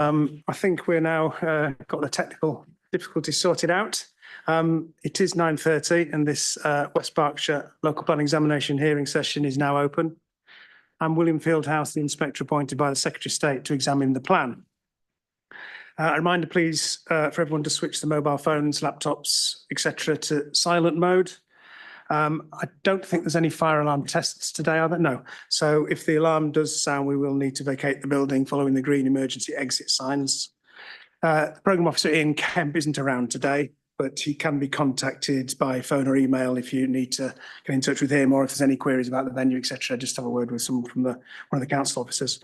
I think we're now got the technical difficulties sorted out. It is 9:30 and this West Berkshire Local Plan examination hearing session is now open. I'm William Fieldhouse, the inspector appointed by the Secretary of State to examine the plan. A reminder, please, for everyone to switch the mobile phones, laptops, etc. to silent mode. I don't think there's any fire alarm tests today, are there? No. So if the alarm does sound, we will need to vacate the building following the green emergency exit signs. Programme Officer Ian Kemp isn't around today, but he can be contacted by phone or email if you need to get in touch with him, or if there's any queries about the venue, etc. Just have a word with someone from one of the council officers.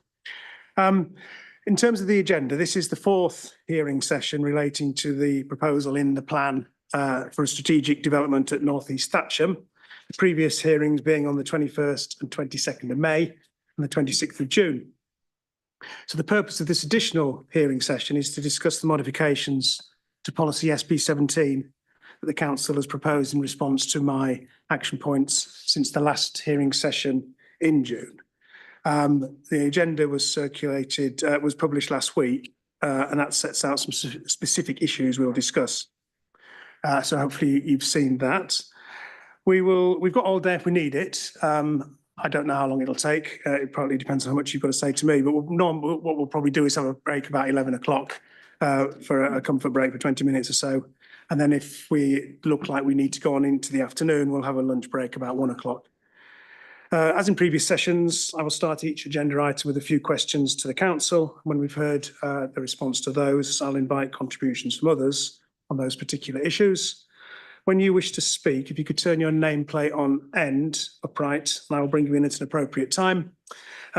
In terms of the agenda, this is the fourth hearing session relating to the proposal in the plan for a strategic development at North East Thatcham. The previous hearings being on the 21st and 22nd of May and the 26th of June. So the purpose of this additional hearing session is to discuss the modifications to policy SP17 that the council has proposed in response to my action points since the last hearing session in June. The agenda was circulated, was published last week, and that sets out some specific issues we'll discuss. So hopefully you've seen that. We've got all day if we need it. I don't know how long it'll take. It probably depends on how much you've got to say to me, but what we'll probably do is have a break about 11 o'clock for a comfort break for 20 minutes or so. And then if we look like we need to go on into the afternoon, we'll have a lunch break about 1 o'clock. As in previous sessions, I will start each agenda item with a few questions to the council. When we've heard the response to those, I'll invite contributions from others on those particular issues. When you wish to speak, if you could turn your nameplate on end upright, and I will bring you in at an appropriate time.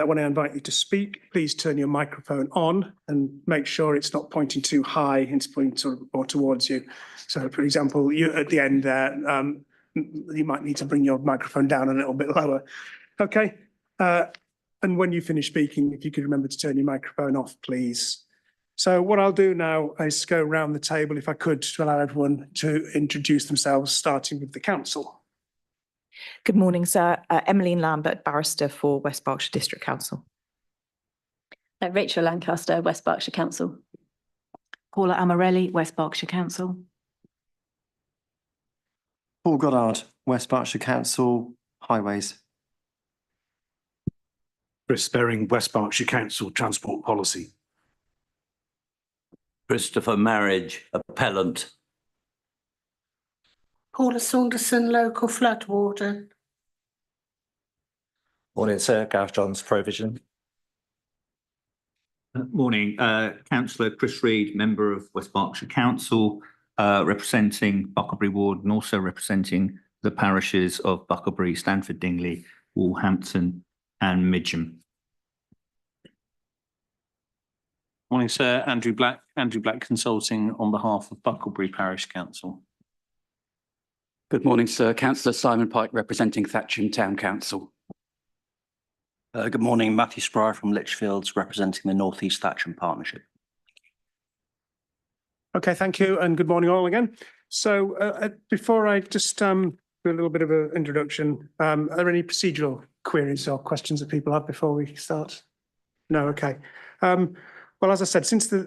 When I invite you to speak, please turn your microphone on and make sure it's not pointing too high, it's pointing sort of more towards you. So, for example, you at the end there, you might need to bring your microphone down a little bit lower. Okay. And when you finish speaking, if you could remember to turn your microphone off, please. So what I'll do now is go around the table, if I could, to allow everyone to introduce themselves, starting with the council. Good morning, sir. Emmeline Lambert, barrister for West Berkshire District Council. Rachel Lancaster, West Berkshire Council. Paula Amarelli, West Berkshire Council. Paul Goddard, West Berkshire Council, Highways. Chris Berring, West Berkshire Council, Transport Policy. Christopher Marriage, appellant. Paula Saunderson, local flood warden. Morning, sir. Gareth Johns, Provision. Morning, Councillor Chris Reid, member of West Berkshire Council, representing Bucklebury Ward and also representing the parishes of Bucklebury, Stanford Dingley, Walhampton and Midgham. Morning, sir. Andrew Black Consulting on behalf of Bucklebury Parish Council. Good morning, sir. Councillor Simon Pike representing Thatcham Town Council. Good morning, Matthew Spryer from Lichfields representing the North East Thatcham Partnership. Okay, thank you, and good morning all again. So before I just do a little bit of an introduction, are there any procedural queries or questions that people have before we start? No, okay. Well, as I said, since the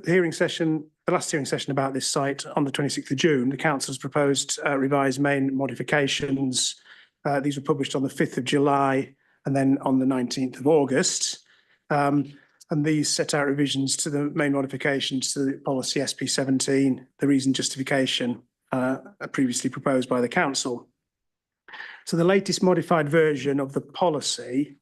last hearing session about this site on the 26th of June, the council has proposed revised main modifications. These were published on the 5th of July and then on the 19th of August. And these set out revisions to the main modifications to the policy SP17, the reason justification previously proposed by the council. So the latest modified version of the policy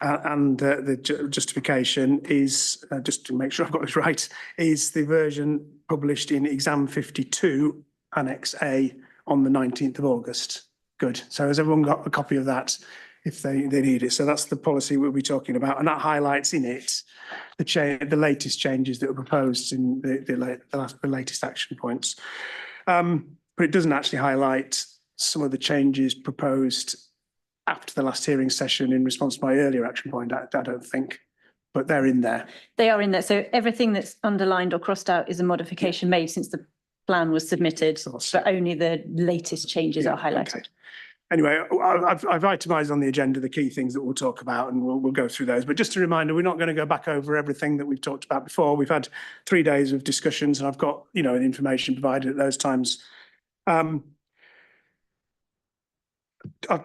and the justification is, just to make sure I've got this right, is the version published in Exam 52, Annex A, on the 19th of August. Good. So has everyone got a copy of that if they need it? So that's the policy we'll be talking about, and that highlights in it the latest changes that were proposed in the latest action points. But it doesn't actually highlight some of the changes proposed after the last hearing session in response to my earlier action point, I don't think, but they're in there. They are in there. So everything that's underlined or crossed out is a modification made since the plan was submitted, but only the latest changes are highlighted. Okay. anyway, I've itemised on the agenda the key things that we'll talk about, and we'll go through those. But just a reminder, we're not going to go back over everything that we've talked about before. We've had 3 days of discussions, and I've got, you know, information provided at those times. Before I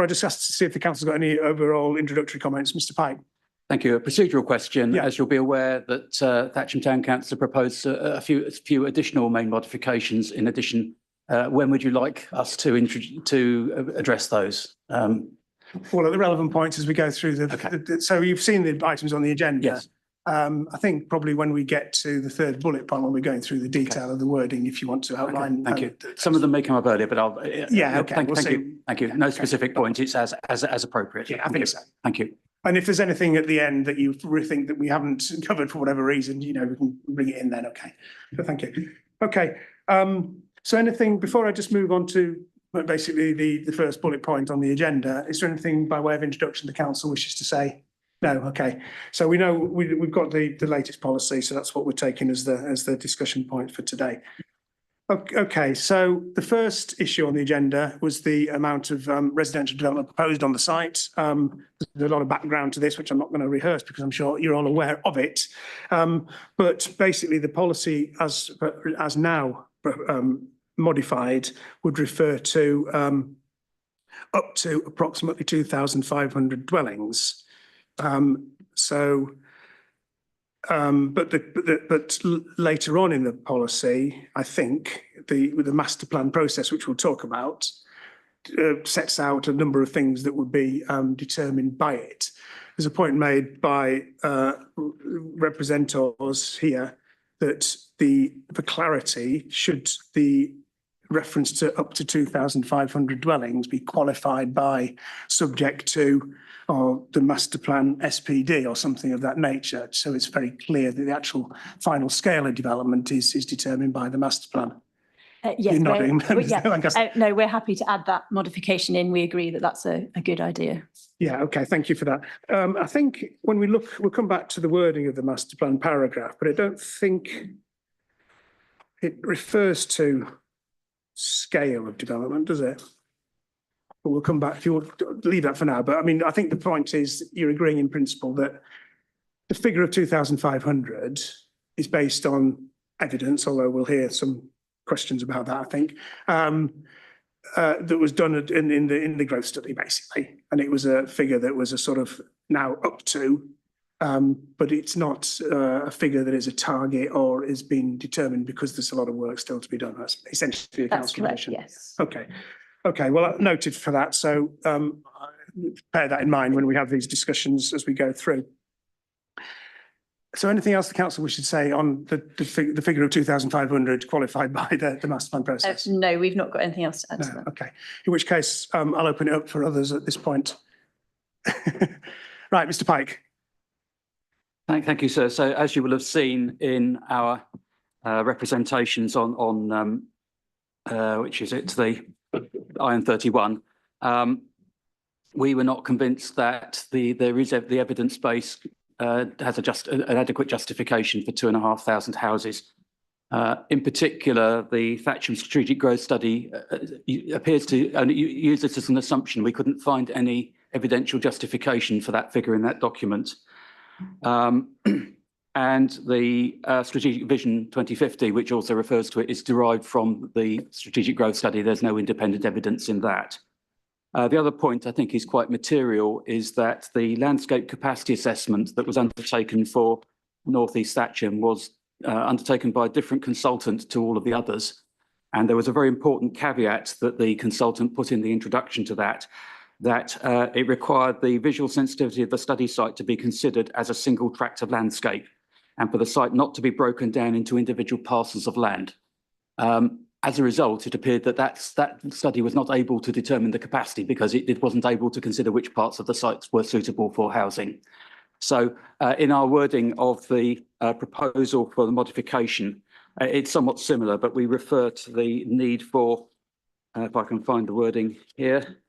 just ask to see if the council's got any overall introductory comments, Mr. Pike. Thank you. A procedural question. Yeah. As you'll be aware that Thatcham Town Council proposed a few additional main modifications in addition. When would you like us to address those? Well, at the relevant points as we go through so you've seen the items on the agenda. Yes. I think probably when we get to the third bullet point, when we're going through the detail of the wording, if you want to outline. Thank you. Some of them may come up earlier, but I'll. Yeah, okay. Thank you. Thank you. No specific point. It's as appropriate. Yeah, I think so. Thank you. And if there's anything at the end that you think that we haven't covered for whatever reason, you know, we can bring it in then. Okay. So thank you. Okay. So anything before I just move on to basically the first bullet point on the agenda, is there anything by way of introduction the council wishes to say? No. Okay. So we know we've got the latest policy, so that's what we're taking as the discussion point for today. Okay, so the first issue on the agenda was the amount of residential development proposed on the site. There's a lot of background to this, which I'm not going to rehearse because I'm sure you're all aware of it. But basically, the policy as now modified would refer to up to approximately 2,500 dwellings. But later on in the policy, I think with the master plan process, which we'll talk about, sets out a number of things that would be determined by it. There's a point made by representatives here that for clarity, should the reference to up to 2,500 dwellings be qualified by subject to or the master plan SPD or something of that nature. So it's very clear that the actual final scale of development is determined by the master plan. Yes, You're no, we're happy to add that modification in. We agree that that's a good idea. Yeah, okay, thank you for that. I think when we look, we'll come back to the wording of the master plan paragraph, but I don't think it refers to scale of development, does it? But we'll come back, if you want, leave that for now. But I mean, I think the point is you're agreeing in principle that the figure of 2,500 is based on evidence, although we'll hear some questions about that, I think, that was done in the growth study, basically. And it was a figure that was a sort of now up to, but it's not a figure that is a target or is being determined because there's a lot of work still to be done. That's essentially a council position. Yes. Okay. Okay, well, noted for that. So bear that in mind when we have these discussions as we go through. So anything else the council wishes to say on the figure of 2,500 qualified by the master plan process? No, we've not got anything else to add to that. Okay, in which case I'll open it up for others at this point. Right, Mr. Pike. Thank you, sir. So as you will have seen in our representations on which is it, the Iron 31, we were not convinced that the evidence base has an adequate justification for 2,500 houses. In particular, the Thatcham Strategic Growth Study appears to only use this as an assumption. We couldn't find any evidential justification for that figure in that document. And the Strategic Vision 2050, which also refers to it, is derived from the Strategic Growth Study. There's no independent evidence in that. The other point I think is quite material is that the landscape capacity assessment that was undertaken for North East Thatcham was undertaken by a different consultant to all of the others. And there was a very important caveat that the consultant put in the introduction to that it required the visual sensitivity of the study site to be considered as a single tract of landscape and for the site not to be broken down into individual parcels of land. As a result, it appeared that study was not able to determine the capacity because it wasn't able to consider which parts of the sites were suitable for housing. So in our wording of the proposal for the modification, it's somewhat similar, but we refer to the need for, if I can find the wording here,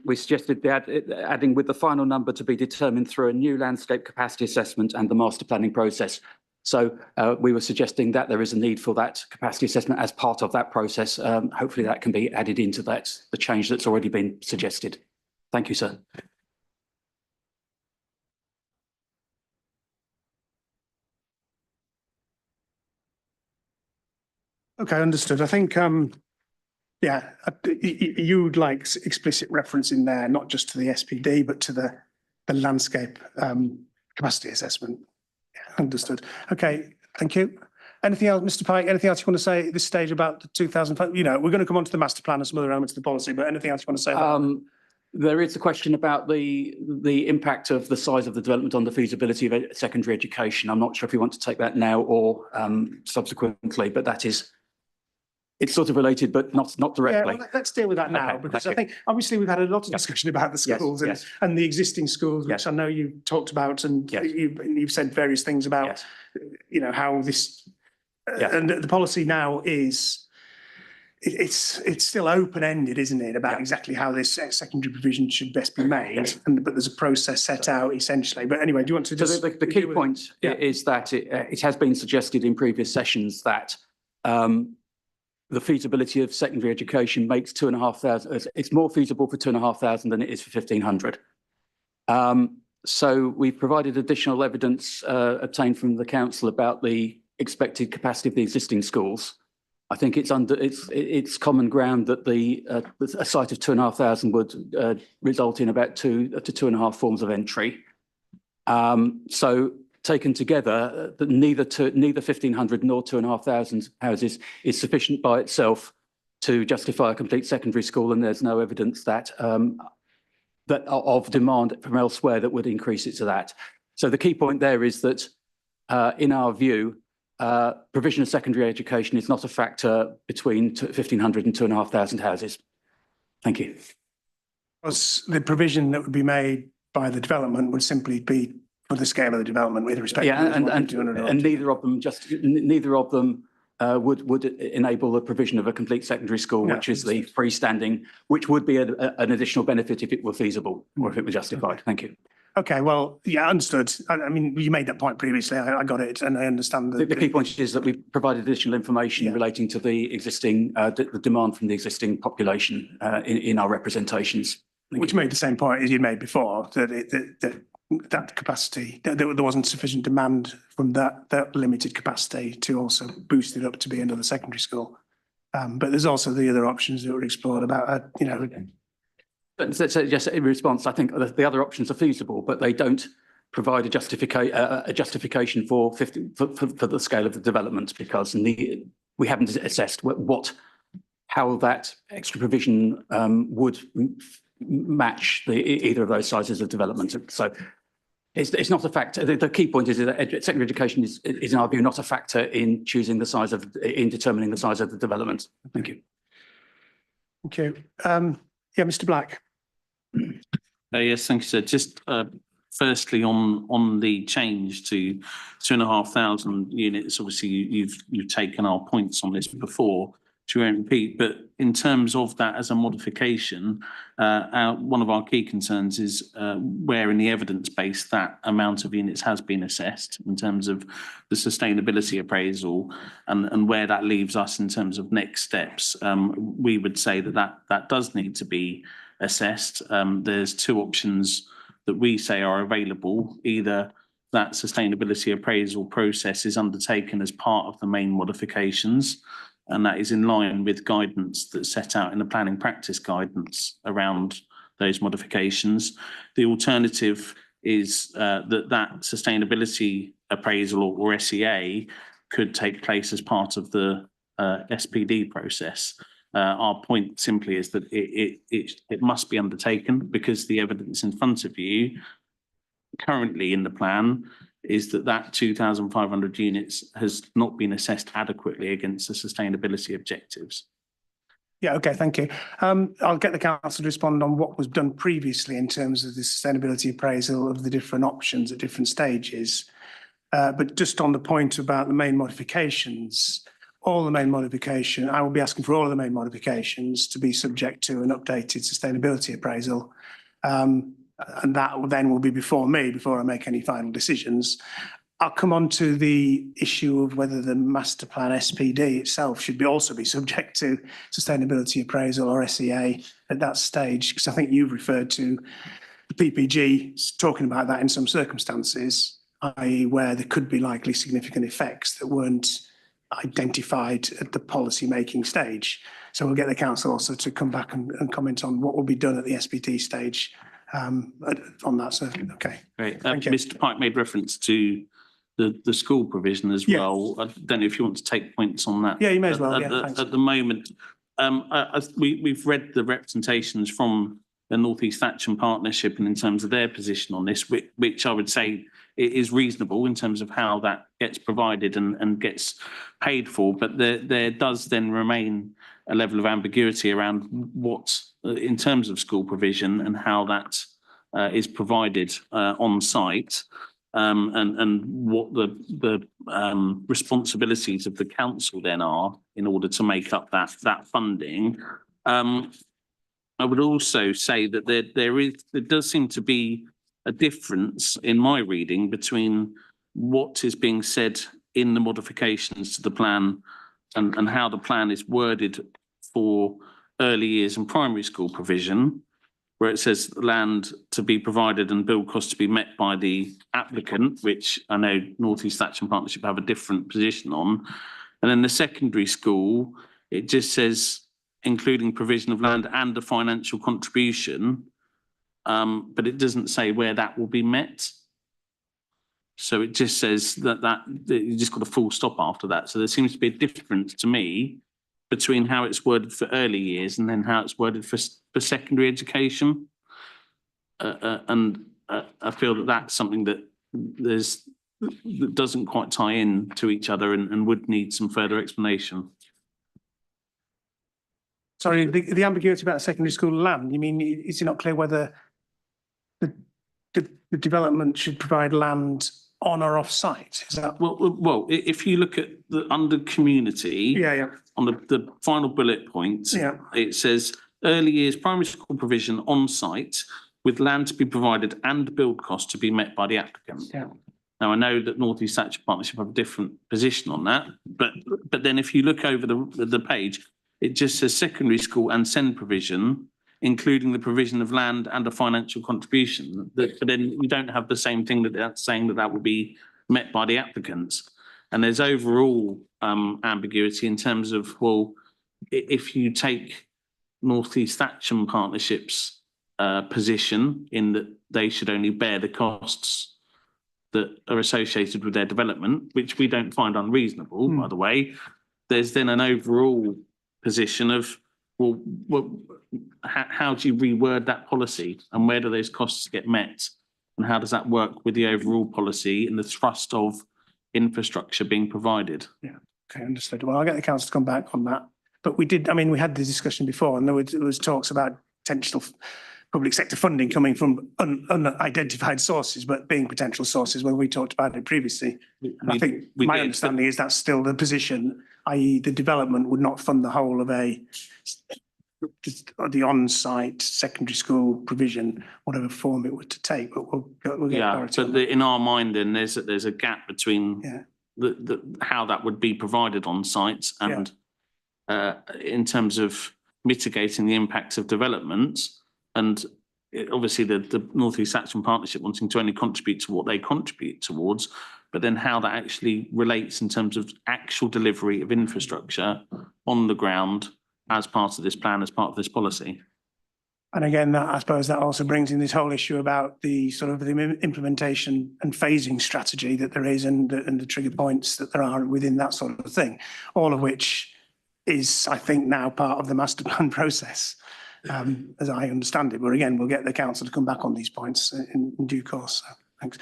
we suggested adding with the final number to be determined through a new landscape capacity assessment and the master planning process. So we were suggesting that there is a need for that capacity assessment as part of that process. Hopefully that can be added into that, the change that's already been suggested. Thank you, sir. Okay, understood. I think, yeah, you would like explicit reference in there, not just to the SPD, but to the landscape capacity assessment. Yeah, understood. Okay, thank you. Anything else, Mr. Pike? Anything else you want to say at this stage about the 2005? You know, we're going to come on to the master plan and some other elements of the policy, but anything else you want to say? About there is a question about the impact of the size of the development on the feasibility of secondary education. I'm not sure if you want to take that now or subsequently, but that is, it's sort of related, but not directly. Yeah, well, let's deal with that now, because I think obviously we've had a lot of discussion about the schools and the existing schools, which I know you talked about, and you've said various things about, you know, how this and the policy now is. It's still open-ended, isn't it, about exactly how this secondary provision should best be made, but there's a process set out essentially. But anyway, do you want to just... So the key point is that it has been suggested in previous sessions that the feasibility of secondary education makes 2,500, it's more feasible for 2,500 than it is for 1,500. So we've provided additional evidence obtained from the council about the expected capacity of the existing schools. I think it's common ground that a site of 2,500 would result in about 2 to 2.5 forms of entry. So taken together, neither 1,500 nor 2,500 houses is sufficient by itself to justify a complete secondary school, and there's no evidence that of demand from elsewhere that would increase it to that. So the key point there is that, in our view, provision of secondary education is not a factor between 1,500 and 2,500 houses. Thank you. The provision that would be made by the development would simply be for the scale of the development with respect to and neither of them would enable the provision of a complete secondary school, which is the freestanding, which would be an additional benefit if it were feasible or if it were justified. Thank you. Okay, well, yeah, understood. I mean, you made that point previously. I got it, and I understand that. The key point is that we provided additional information relating to the existing, the demand from the existing population in our representations. Which made the same point as you made before, that capacity, there wasn't sufficient demand from that limited capacity to also boost it up to be another secondary school. But there's also the other options that were explored about, you know. But so just in response, I think the other options are feasible, but they don't provide a justification for the scale of the development, because we haven't assessed how that extra provision would match either of those sizes of development. So it's not a factor. The key point is that secondary education is in our view not a factor in choosing the size of in determining the size of the development. Thank you. Thank you. Yeah, Mr. Black. Yes, thank you, sir. Just firstly on the change to 2,500 units, obviously you've taken our points on this before, which we won't repeat, but in terms of that as a modification, one of our key concerns is where in the evidence base that amount of units has been assessed in terms of the sustainability appraisal and where that leaves us in terms of next steps. We would say that does need to be assessed. There's two options that we say are available. Either that sustainability appraisal process is undertaken as part of the main modifications, and that is in line with guidance that's set out in the planning practice guidance around those modifications. The alternative is that sustainability appraisal or SEA could take place as part of the SPD process. Our point simply is that it must be undertaken because the evidence in front of you currently in the plan is that 2,500 units has not been assessed adequately against the sustainability objectives. Yeah, okay, thank you. I'll get the council to respond on what was done previously in terms of the sustainability appraisal of the different options at different stages. But just on the point about the main modifications, I will be asking for all of the main modifications to be subject to an updated sustainability appraisal. And that then will be before me, before I make any final decisions. I'll come on to the issue of whether the master plan SPD itself should also be subject to sustainability appraisal or SEA at that stage, because I think you've referred to the PPG talking about that in some circumstances, i.e. where there could be likely significant effects that weren't identified at the policy making stage. So we'll get the council also to come back and comment on what will be done at the SPT stage on that. So, okay. Great. Thank you. Mr. Pike made reference to the school provision as Yeah. well. I don't know if you want to take points on that. Yeah, you may as well. At, Yeah, the, thanks. at the moment, we've read the representations from the North East Thatcham Partnership and in terms of their position on this, which I would say it is reasonable in terms of how that gets provided and gets paid for. But there does then remain a level of ambiguity around what, in terms of school provision and how that is provided on site. And what the responsibilities of the council then are in order to make up that funding. I would also say that there does seem to be a difference in my reading between what is being said in the modifications to the plan and how the plan is worded for early years and primary school provision, where it says land to be provided and build costs to be met by the applicant, which I know North East Thatcham Partnership have a different position on. And then the secondary school, it just says including provision of land and a financial contribution, but it doesn't say where that will be met. So it just says that you just got a full stop after that. So there seems to be a difference to me between how it's worded for early years and then how it's worded for secondary education. And I feel that that's something that that doesn't quite tie in to each other and would need some further explanation. Sorry, the ambiguity about secondary school land, you mean, is it not clear whether the development should provide land on or off site? Is that? Well, if you look at the under community, on the final bullet point, it says early years primary school provision on site with land to be provided and build costs to be met by the applicant. Yeah. Now I know that North East Thatcham Partnership have a different position on that, but then if you look over the page, it just says secondary school and SEND provision, including the provision of land and a financial contribution. But then you don't have the same thing that's saying that will be met by the applicants. And there's overall ambiguity in terms of, well, if you take North East Thatcham Partnership's position in that they should only bear the costs that are associated with their development, which we don't find unreasonable, by the way, there's then an overall position of, well, how do you reword that policy and where do those costs get met? And how does that work with the overall policy and the thrust of infrastructure being provided? Yeah, okay, understood. Well, I'll get the council to come back on that. But we had the discussion before and there was talks about potential public sector funding coming from unidentified sources, but being potential sources when we talked about it previously. I think my understanding is that's still the position, i.e. the development would not fund the whole of the on-site secondary school provision, whatever form it were to take, but we'll get clarity on that. In our mind then there's a gap between how that would be provided on sites and in terms of mitigating the impacts of development. And obviously the North East Thatcham Partnership wanting to only contribute to what they contribute towards, but then how that actually relates in terms of actual delivery of infrastructure on the ground as part of this plan, as part of this policy. And again, I suppose that also brings in this whole issue about the sort of the implementation and phasing strategy that there is and the trigger points that there are within that sort of thing, all of which is, I think, now part of the master plan process. As I understand it, but again, we'll get the council to come back on these points in due course. So, thanks.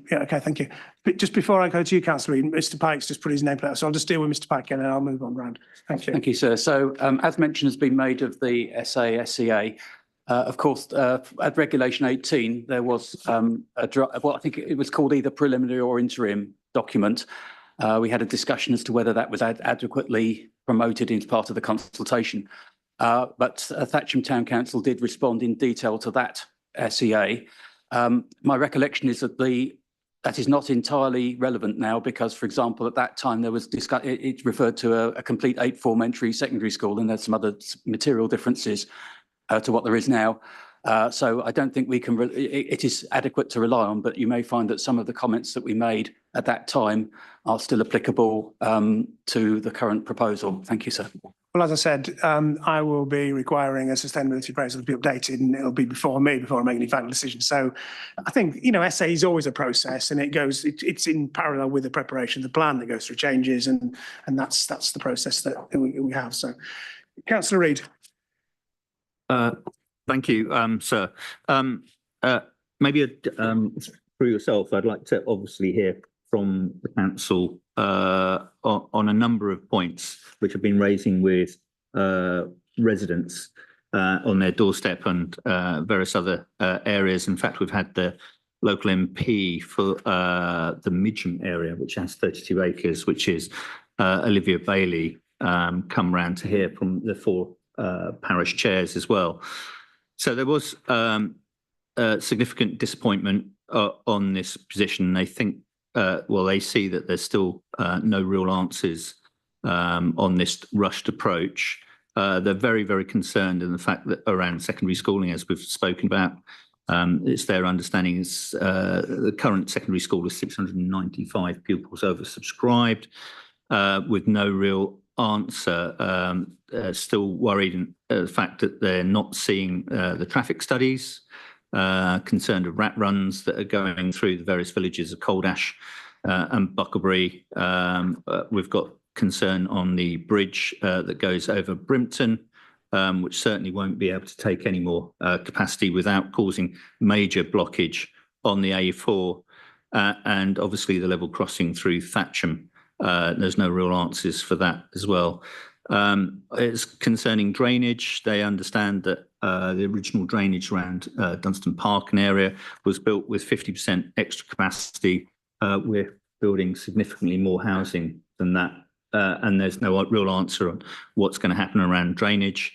Okay, thank you. But just before I go to you, Councillor Reid, Mr. Pike's just put his name out, so I'll just deal with Mr. Pike and then I'll move on round. Thank you. Thank you, sir. So, as mention has been made of the SEA, of course, at Regulation 18, there was I think it was called either preliminary or interim document. We had a discussion as to whether that was adequately promoted into part of the consultation. But Thatcham Town Council did respond in detail to that SEA. My recollection is that the that is not entirely relevant now because, for example, at that time there was it referred to a complete 8-form entry secondary school, and there's some other material differences to what there is now. So I don't think we can, it is adequate to rely on, but you may find that some of the comments that we made at that time are still applicable to the current proposal. Thank you, sir. Well, as I said, I will be requiring a sustainability appraisal to be updated, and it'll be before I make any final decision. So I think, you know, SA is always a process, and it's in parallel with the preparation of the plan that goes through changes, and that's the process that we have. So, Councillor Reid. Thank you, sir. Maybe through yourself, I'd like to obviously hear from the council on a number of points which have been raising with residents on their doorstep and various other areas. In fact, we've had the local MP for the Midgham area, which has 32 acres, which is Olivia Bailey, come round to hear from the 4 parish chairs as well. So there was significant disappointment on this position. They think, they see that there's still no real answers on this rushed approach. They're very, very concerned in the fact that around secondary schooling, as we've spoken about, it's their understanding is the current secondary school is 695 pupils oversubscribed with no real answer. Still worried in the fact that they're not seeing the traffic studies, concerned of rat runs that are going through the various villages of Coldash and Bucklebury. We've got concern on the bridge that goes over Brimpton, which certainly won't be able to take any more capacity without causing major blockage on the A4, and obviously the level crossing through Thatcham. There's no real answers for that as well. It's concerning drainage. They understand that the original drainage around Dunstan Park and area was built with 50% extra capacity. We're building significantly more housing than that, and there's no real answer on what's going to happen around drainage.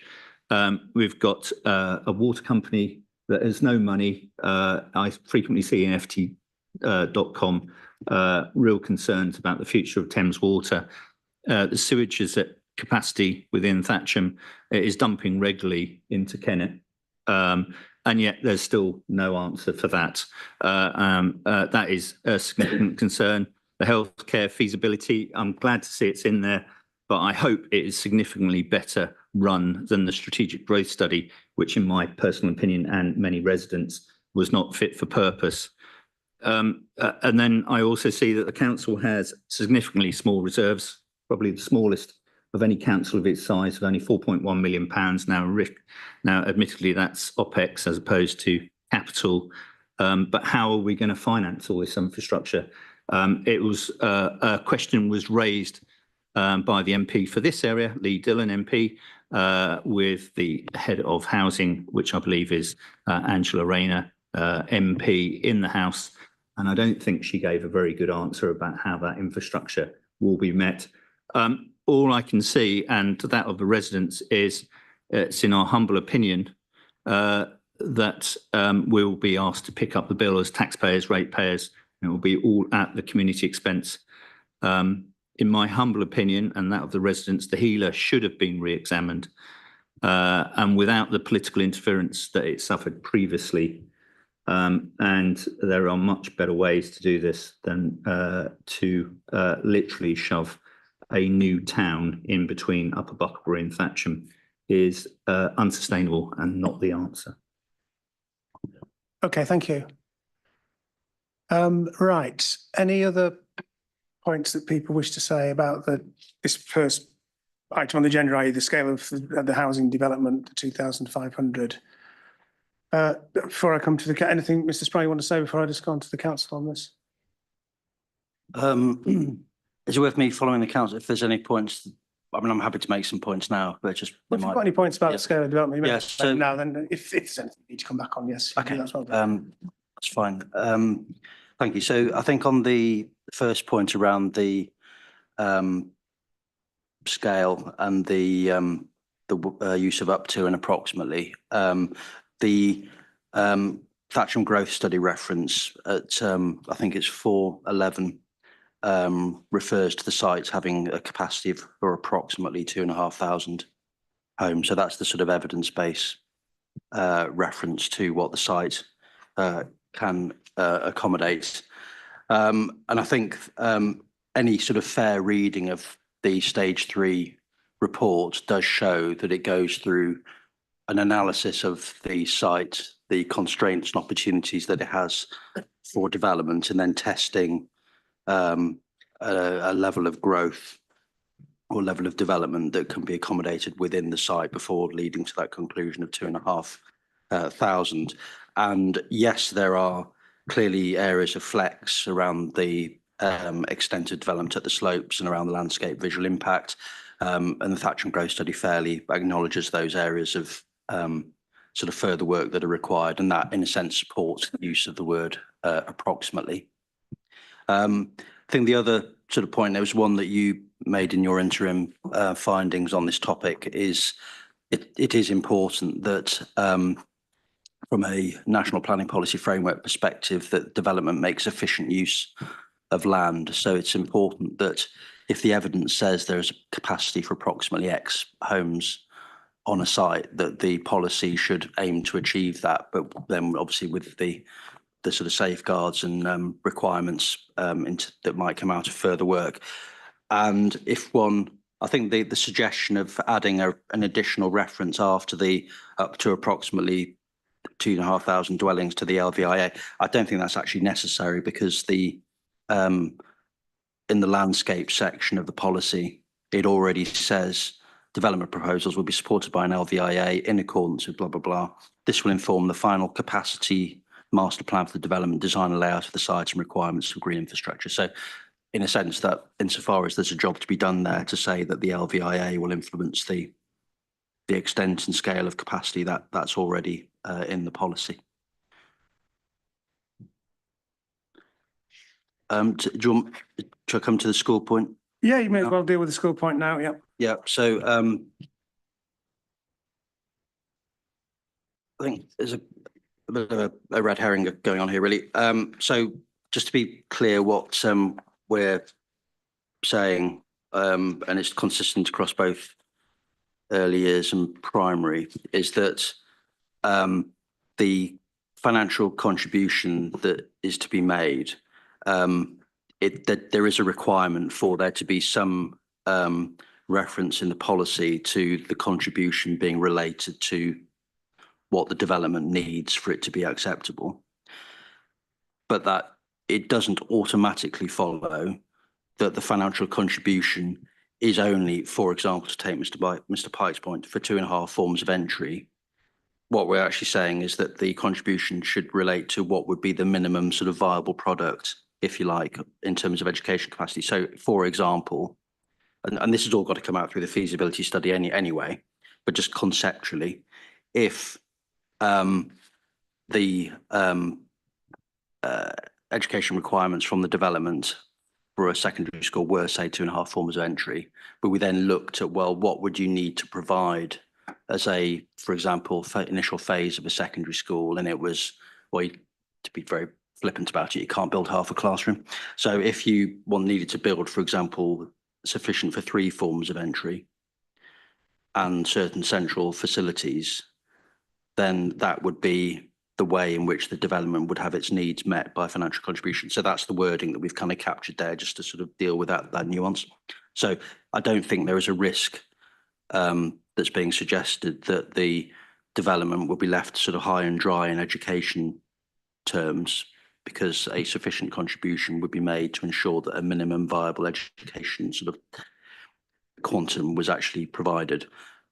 We've got a water company that has no money. I frequently see in FT.com real concerns about the future of Thames Water. The sewage is at capacity within Thatcham. It is dumping regularly into Kennet, and yet there's still no answer for that. That is a significant concern. The healthcare feasibility, I'm glad to see it's in there, but I hope it is significantly better run than the strategic growth study, which in my personal opinion and many residents was not fit for purpose. And then I also see that the council has significantly small reserves, probably the smallest of any council of its size, of only £4.1 million now. Now, admittedly, that's OPEX as opposed to capital. But how are we going to finance all this infrastructure? A question was raised by the MP for this area, Lee Dillon MP, with the head of housing, which I believe is Angela Rayner, MP in the House. And I don't think she gave a very good answer about how that infrastructure will be met. All I can see, and that of the residents, is it's in our humble opinion that we'll be asked to pick up the bill as taxpayers, ratepayers, and it will be all at the community expense. In my humble opinion, and that of the residents, the Healer should have been re-examined, and without the political interference that it suffered previously. And there are much better ways to do this than to literally shove a new town in between Upper Bucklebury and Thatcham is unsustainable and not the answer. Okay, thank you. Right, any other points that people wish to say about this first item on the agenda, i.e. the scale of the housing development, 2,500? Before I come to anything, Mr. Spry, you want to say before I just go on to the council on this? Is it worth me following the council if there's any points? I mean, I'm happy to make some points now, but just Well, if you've got any points about the scale of development, yes. So now then, if there's anything you need to come back on, yes. Okay, that's well. that's fine. Thank you. So I think on the first point around the scale and the use of up to and approximately, the Thatcham growth study reference at, I think it's 411, refers to the sites having a capacity for approximately 2,500 homes. So that's the sort of evidence base reference to what the site can accommodate. And I think any sort of fair reading of the stage 3 report does show that it goes through an analysis of the site, the constraints and opportunities that it has for development, and then testing a level of growth or level of development that can be accommodated within the site before leading to that conclusion of 2,500. And yes, there are clearly areas of flex around the extent of development at the slopes and around the landscape visual impact. And the Thatcham growth study fairly acknowledges those areas of sort of further work that are required, and that in a sense supports the use of the word approximately. I think the other sort of point, there was one that you made in your interim findings on this topic, is it is important that from a national planning policy framework perspective, that development makes efficient use of land. So it's important that if the evidence says there's capacity for approximately X homes on a site, that the policy should aim to achieve that, but then obviously with the sort of safeguards and requirements that might come out of further work. And if one, I think the suggestion of adding an additional reference after the up to approximately 2,500 dwellings to the LVIA, I don't think that's actually necessary, because the in the landscape section of the policy, it already says development proposals will be supported by an LVIA in accordance with blah, blah, blah. This will inform the final capacity master plan for the development, design and layout of the site and requirements for green infrastructure. So in a sense that insofar as there's a job to be done there to say that the LVIA will influence the extent and scale of capacity, that's already in the policy. Do I come to the school point? Yeah, you may as well deal with the school point now. Yeah. Yeah. So I think there's a bit of a red herring going on here, really. So just to be clear, what we're saying, and it's consistent across both early years and primary, is that the financial contribution that is to be made, that there is a requirement for there to be some reference in the policy to the contribution being related to what the development needs for it to be acceptable. But that it doesn't automatically follow that the financial contribution is only, for example, to take Mr. Pike's point, for 2.5 forms of entry. What we're actually saying is that the contribution should relate to what would be the minimum sort of viable product, if you like, in terms of education capacity. So, for example, and this has all got to come out through the feasibility study anyway, but just conceptually, if the education requirements from the development for a secondary school were, say, 2.5 forms of entry, but we then looked at, well, what would you need to provide as a, for example, initial phase of a secondary school? And it was, well, to be very flippant about it, you can't build half a classroom. So if you needed to build, for example, sufficient for 3 forms of entry and certain central facilities, then that would be the way in which the development would have its needs met by financial contribution. So that's the wording that we've kind of captured there, just to sort of deal with that nuance. So I don't think there is a risk that's being suggested that the development will be left sort of high and dry in education terms, because a sufficient contribution would be made to ensure that a minimum viable education sort of quantum was actually provided.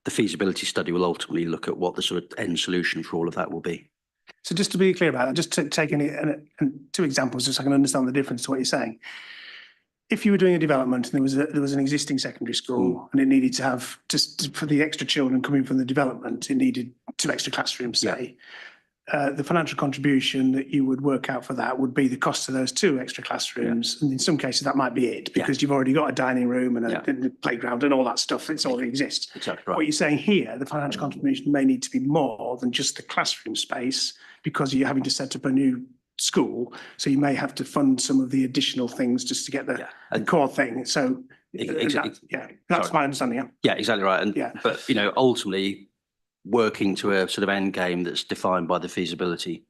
The feasibility study will ultimately look at what the sort of end solution for all of that will be. So just to be clear about that, just to take and 2 examples, just so I can understand the difference to what you're saying. If you were doing a development and there was an existing secondary school and it needed to have, just for the extra children coming from the development, it needed 2 extra classrooms, say. the financial contribution that you would work out for that would be the cost of those 2 extra classrooms. And in some cases, that might be it, because you've already got a dining room and a playground and all that stuff. It's already exists. Exactly right. What you're saying here, the financial contribution may need to be more than just the classroom space, because you're having to set up a new school. So you may have to fund some of the additional things just to get the core thing. So that's my understanding. Yeah, exactly right. And but you know, ultimately working to a sort of end game that's defined by the feasibility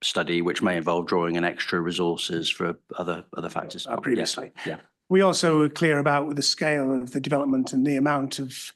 study, which may involve drawing in extra resources for other factors. Previously. Yeah. We also were clear about the scale of the development and the amount of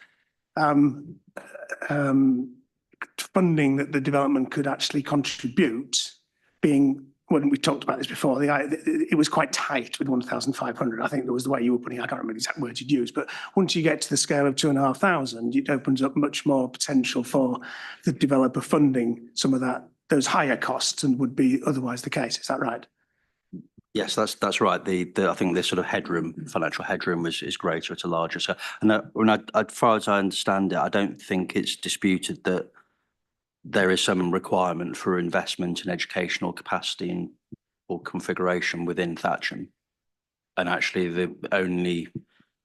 funding that the development could actually contribute, being, when we talked about this before, it was quite tight with 1,500. I think that was the way you were putting it. I can't remember the exact words you'd used, but once you get to the scale of 2,500, it opens up much more potential for the developer funding some of those higher costs than would be otherwise the case. Is that right? Yes, that's right. I think this sort of headroom, financial headroom, is greater at a larger scale. And as far as I understand it, I don't think it's disputed that there is some requirement for investment in educational capacity or configuration within Thatcham. And actually the only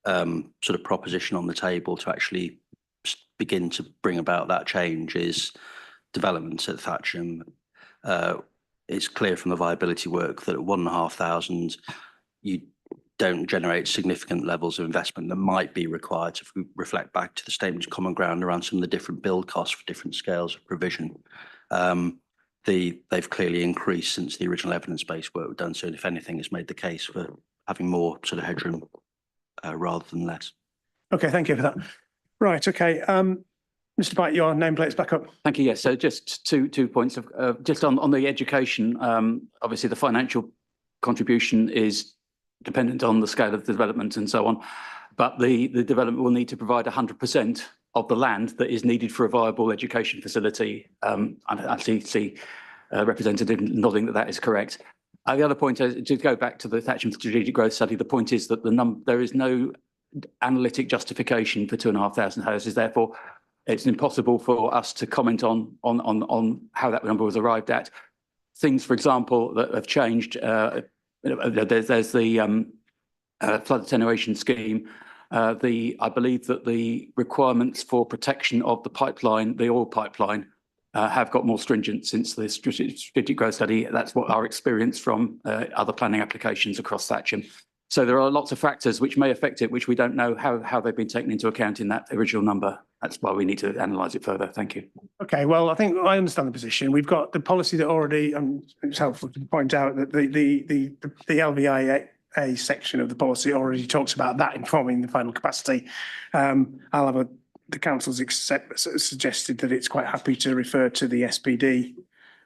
sort of proposition on the table to actually begin to bring about that change is development at Thatcham. It's clear from the viability work that at 1,500, you don't generate significant levels of investment that might be required. If we reflect back to the statement of common ground around some of the different build costs for different scales of provision, they've clearly increased since the original evidence-based work was done. So if anything, it's made the case for having more sort of headroom rather than less. Okay, thank you for that. Right, okay. Mr. Byte, your nameplate's back up. Thank you. Yes, so just two points of just on the education. Obviously, the financial contribution is dependent on the scale of the development and so on, but the development will need to provide 100% of the land that is needed for a viable education facility. I see representative nodding that is correct. The other point is, to go back to the Thatcham Strategic Growth Study, the point is that there is no analytic justification for 2,500 houses. Therefore, it's impossible for us to comment on how that number was arrived at. Things, for example, that have changed. There's the flood attenuation scheme. I believe that the requirements for protection of the pipeline, the oil pipeline, have got more stringent since the strategic growth study. That's what our experience from other planning applications across Thatcham. So there are lots of factors which may affect it, which we don't know how they've been taken into account in that original number. That's why we need to analyse it further. Thank you. Okay, well, I think I understand the position. We've got the policy that already, it's helpful to point out that the LVIA section of the policy already talks about that informing the final capacity. The council's suggested that it's quite happy to refer to the SPD,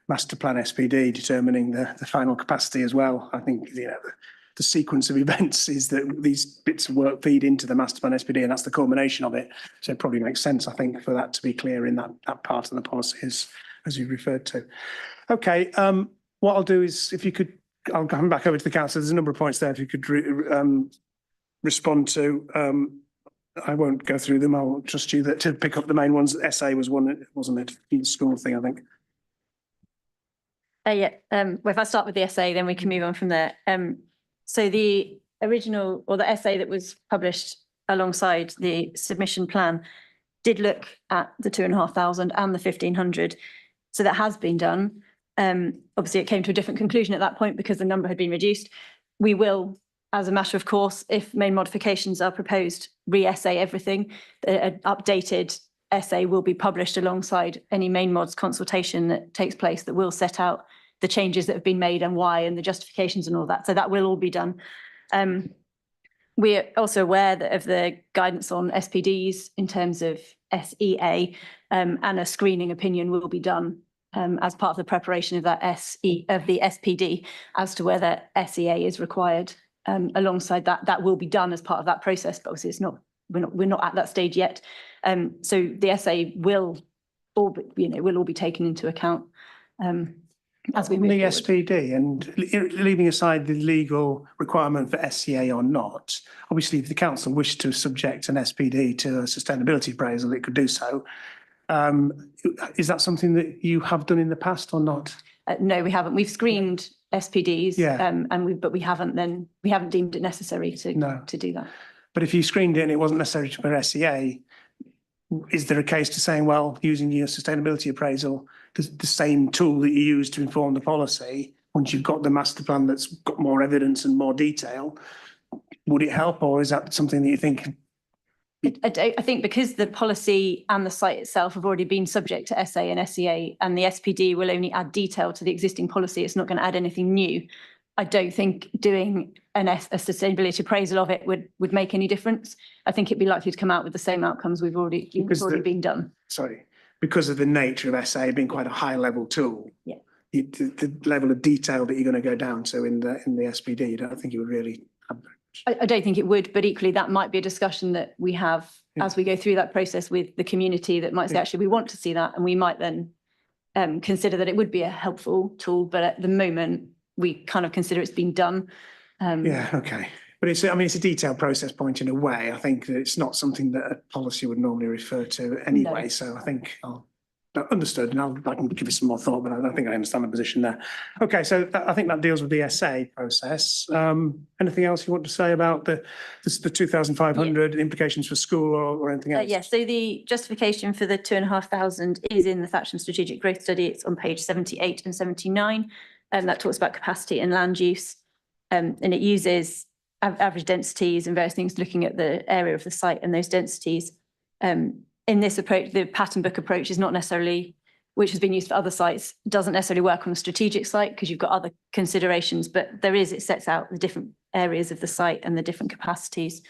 master plan SPD, determining the final capacity as well. I think, the sequence of events is that these bits of work feed into the master plan SPD, and that's the culmination of it. So it probably makes sense, I think, for that to be clear in that part of the policy as you referred to. Okay, what I'll do is, if you could, I'll come back over to the council. There's a number of points there if you could respond to. I won't go through them. I'll trust you to pick up the main ones. SA was one, wasn't it? The school thing, I think. Well, if I start with the SA, then we can move on from there. So the original, or the SA that was published alongside the submission plan did look at the 2,500 and the 1,500. So that has been done. Obviously, it came to a different conclusion at that point because the number had been reduced. We will, as a matter of course, if main modifications are proposed, re-essay everything. An updated essay will be published alongside any main mods consultation that takes place that will set out the changes that have been made and why, and the justifications and all that. So that will all be done. We're also aware of the guidance on SPDs in terms of SEA, and a screening opinion will be done as part of the preparation of that the SPD as to whether SEA is required. Alongside that will be done as part of that process, but obviously we're not at that stage yet. So the essay will all be taken into account as we move the forward. SPD, and leaving aside the legal requirement for SCA or not, obviously if the council wished to subject an SPD to a sustainability appraisal, it could do so. Is that something that you have done in the past or not? No, we haven't. We've screened SPDs, Yeah. but we haven't deemed it necessary to do that. But if you screened it and it wasn't necessary to put SEA, is there a case to saying, well, using your sustainability appraisal, the same tool that you use to inform the policy, once you've got the master plan that's got more evidence and more detail, would it help, or is that something that you think? I think because the policy and the site itself have already been subject to SA and SEA, and the SPD will only add detail to the existing policy, it's not going to add anything new. I don't think doing a sustainability appraisal of it would make any difference. I think it'd be likely to come out with the same outcomes we've already been done. Sorry, because of the nature of SA being quite a high level tool. Yeah. The level of detail that you're going to go down to in the SPD, you don't think it would really have. I don't think it would, but equally that might be a discussion that we have as we go through that process with the community that might say, actually, we want to see that, and we might then consider that it would be a helpful tool. But at the moment, we kind of consider it's been done. Yeah, okay. But it's a detailed process point in a way. I think that it's not something that a policy would normally refer to anyway. No. So I think I'll understood, and I can give it some more thought, but I don't think I understand the position there. Okay, so I think that deals with the SA process. Anything else you want to say about the 2,500 implications for school or anything else? Yes, so the justification for the 2,500 is in the Thatcham Strategic Growth Study. It's on page 78 and 79, and that talks about capacity and land use. And it uses average densities and various things, looking at the area of the site and those densities. In this approach, the pattern book approach is not necessarily, which has been used for other sites, doesn't necessarily work on a strategic site because you've got other considerations, but it sets out the different areas of the site and the different capacities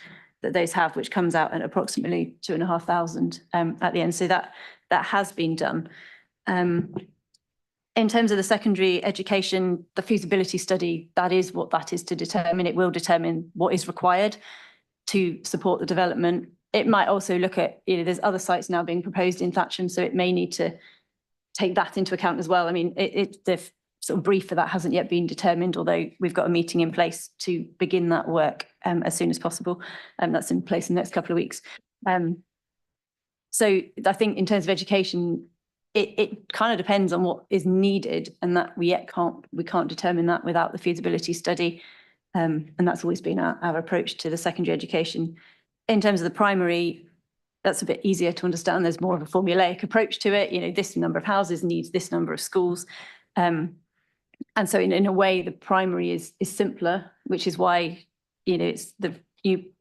that those have, which comes out at approximately 2,500 at the end. So that has been done. In terms of the secondary education, the feasibility study, that is what that is to determine. It will determine what is required to support the development. It might also look at, there's other sites now being proposed in Thatcham, so it may need to take that into account as well. I mean, the sort of brief for that hasn't yet been determined, although we've got a meeting in place to begin that work as soon as possible. That's in place in the next couple of weeks. So I think in terms of education, it kind of depends on what is needed, and that we can't determine that without the feasibility study. And that's always been our approach to the secondary education. In terms of the primary, that's a bit easier to understand. There's more of a formulaic approach to it. This number of houses needs this number of schools. And so in a way, the primary is simpler, which is why, you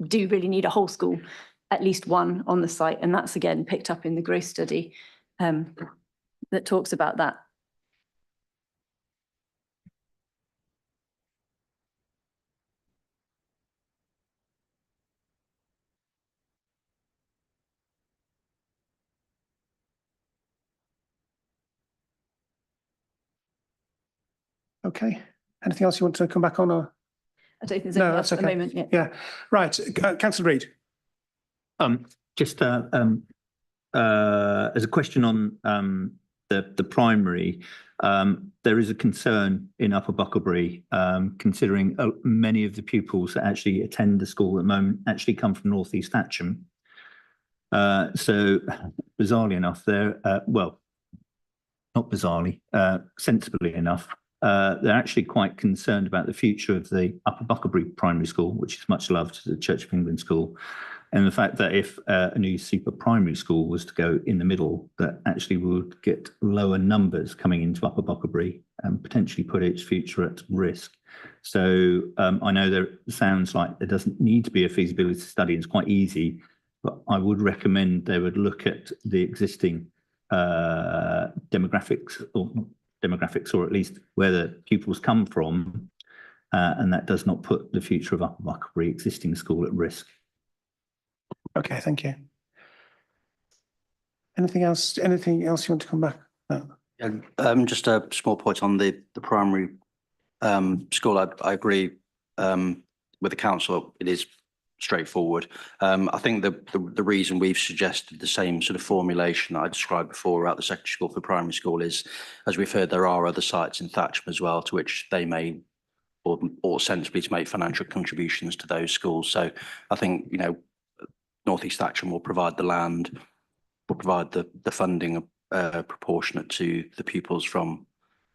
do really need a whole school, at least one on the site. And that's again picked up in the growth study that talks about that. Okay. Anything else you want to come back on? Or? I don't think there's No, anything that's else at the okay. moment. Yeah. Right. Councillor Reid. Just as a question on the primary, there is a concern in Upper Bucklebury, considering many of the pupils that actually attend the school at the moment actually come from North East Thatcham. So bizarrely enough, not bizarrely, sensibly enough, they're actually quite concerned about the future of the Upper Bucklebury Primary School, which is much loved as a Church of England school. And the fact that if a new super primary school was to go in the middle, that actually would get lower numbers coming into Upper Bucklebury and potentially put its future at risk. So I know there sounds like there doesn't need to be a feasibility study. It's quite easy, but I would recommend they would look at the existing demographics, or at least where the pupils come from, and that does not put the future of Upper Bucklebury existing school at risk. Okay, thank you. Anything else? Anything else you want to come back? No. Just a small point on the primary school. I agree with the council. It is straightforward. I think the reason we've suggested the same sort of formulation that I described before about the secondary school for primary school is, as we've heard, there are other sites in Thatcham as well to which they may or sensibly to make financial contributions to those schools. So I think, North East Thatcham will provide the land. will provide the funding proportionate to the pupils from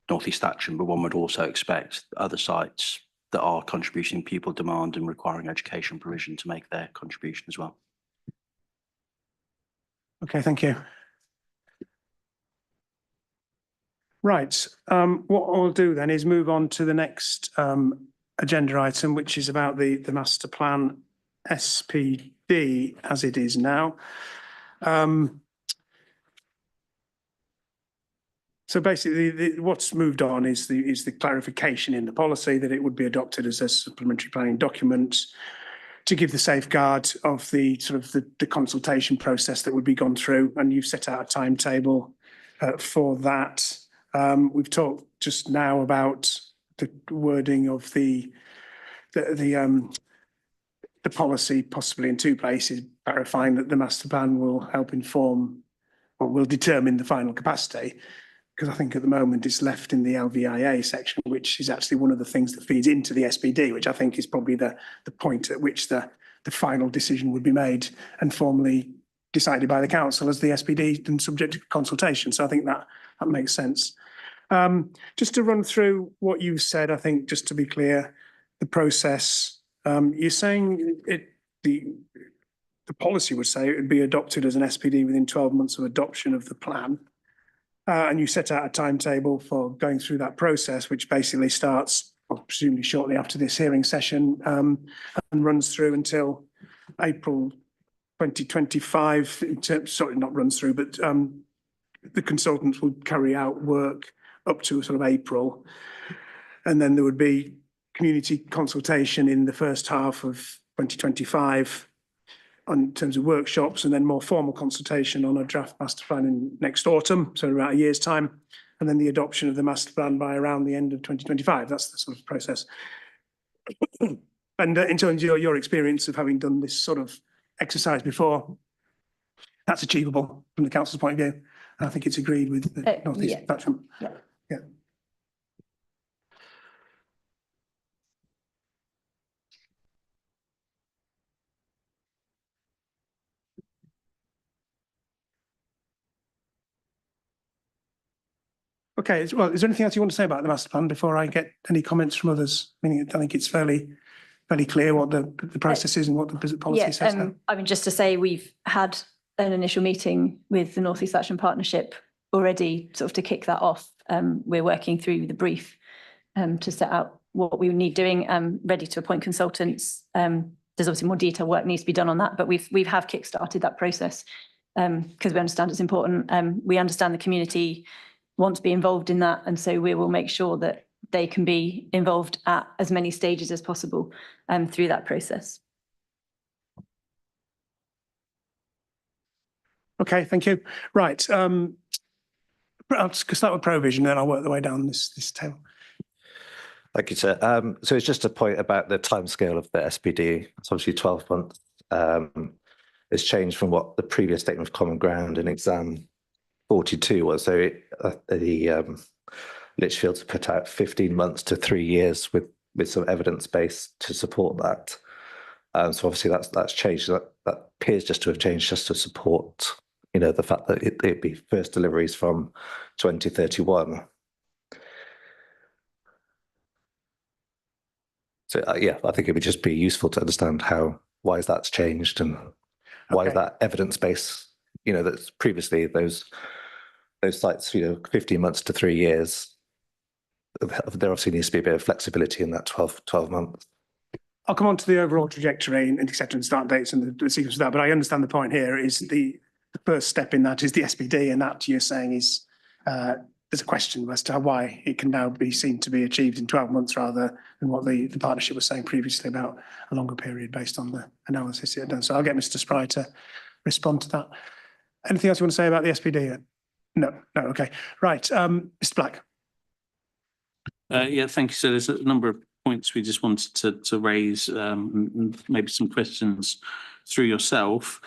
North East Action, but one would also expect other sites that are contributing pupil demand and requiring education provision to make their contribution as well. Okay, thank you. Right, what I'll do then is move on to the next agenda item, which is about the master plan SPD as it is now. So basically, what's moved on is the clarification in the policy that it would be adopted as a supplementary planning document to give the safeguard of the sort of the consultation process that would be gone through, and you've set out a timetable for that. We've talked just now about the wording of the policy, possibly in two places, clarifying that the master plan will help inform or will determine the final capacity. Because I think at the moment it's left in the LVIA section, which is actually one of the things that feeds into the SPD, which I think is probably the point at which the final decision would be made and formally decided by the council as the SPD and subject to consultation. So I think that makes sense. Just to run through what you said, I think just to be clear, the process, you're saying the policy would say it would be adopted as an SPD within 12 months of adoption of the plan. And you set out a timetable for going through that process, which basically starts, well, presumably shortly after this hearing session, and runs through until April 2025. Sorry, not runs through, but the consultants would carry out work up to sort of April. And then there would be community consultation in the first half of 2025 in terms of workshops, and then more formal consultation on a draft master plan in next autumn, so about a year's time, and then the adoption of the master plan by around the end of 2025. That's the sort of process. And in terms of your experience of having done this sort of exercise before, that's achievable from the council's point of view. And I think it's agreed with the North East Action. Yeah. Okay, well, is there anything else you want to say about the master plan before I get any comments from others? I mean, I think it's fairly clear what the process is and what the policy says now. I mean, just to say, we've had an initial meeting with the North East Action Partnership already, sort of to kick that off. We're working through the brief to set out what we need doing, ready to appoint consultants. There's obviously more detailed work needs to be done on that, but we have kick-started that process because we understand it's important. We understand the community want to be involved in that, and so we will make sure that they can be involved at as many stages as possible through that process. Okay, thank you. Right, I'll just start with provision, then I'll work the way down this table. Thank you, sir. So it's just a point about the timescale of the SPD. It's obviously 12 months. It's changed from what the previous statement of common ground in exam 42 was. So the Litchfields put out 15 months to 3 years with some evidence base to support that. So obviously that's changed. That appears just to have changed just to support, you know, the fact that it'd be first deliveries from 2031. So yeah, I think it would just be useful to understand why that's changed and why is that evidence base, you know, that's previously those sites, you know, 15 months to 3 years. There obviously needs to be a bit of flexibility in that 12 months. I'll come on to the overall trajectory and acceptance start dates and the sequence of that, but I understand the point here is the first step in that is the SPD, and that you're saying is there's a question as to why it can now be seen to be achieved in 12 months rather than what the partnership was saying previously about a longer period based on the analysis it had done. So I'll get Mr. Spry to respond to that. Anything else you want to say about the SPD? No, okay. Right, Mr. Black. Yeah, thank you. So there's a number of points we just wanted to raise, and maybe some questions through yourself.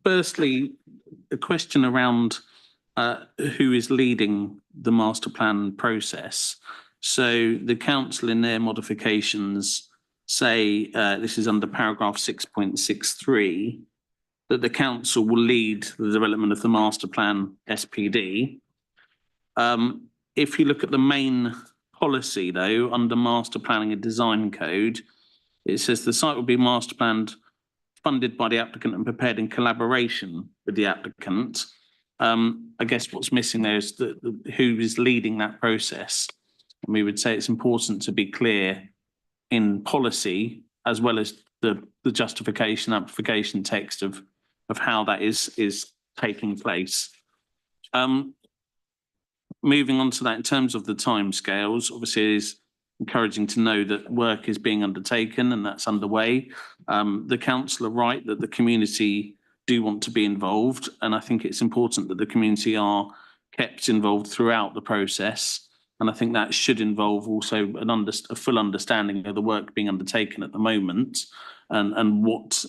Firstly, a question around who is leading the master plan process. So the council in their modifications say this is under paragraph 6.63, that the council will lead the development of the master plan SPD. If you look at the main policy though, under master planning and design code, it says the site will be master planned, funded by the applicant and prepared in collaboration with the applicant. I guess what's missing there is who is leading that process. And we would say it's important to be clear in policy as well as the justification amplification text of how that is taking place. Moving on to that, in terms of the timescales, obviously it is encouraging to know that work is being undertaken and that's underway. The council are right that the community do want to be involved, and I think it's important that the community are kept involved throughout the process. And I think that should involve also a full understanding of the work being undertaken at the moment, and what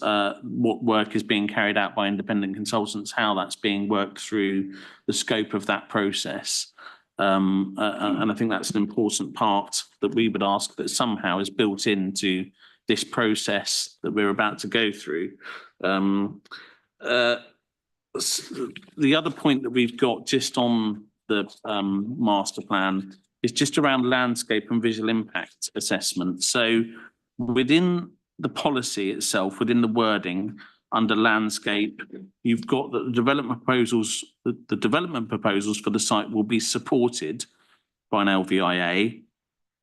work is being carried out by independent consultants, how that's being worked through, the scope of that process. And I think that's an important part that we would ask that somehow is built into this process that we're about to go through. The other point that we've got just on the master plan is just around landscape and visual impact assessment. So within the policy itself, within the wording under landscape, you've got that the development proposals for the site will be supported by an LVIA,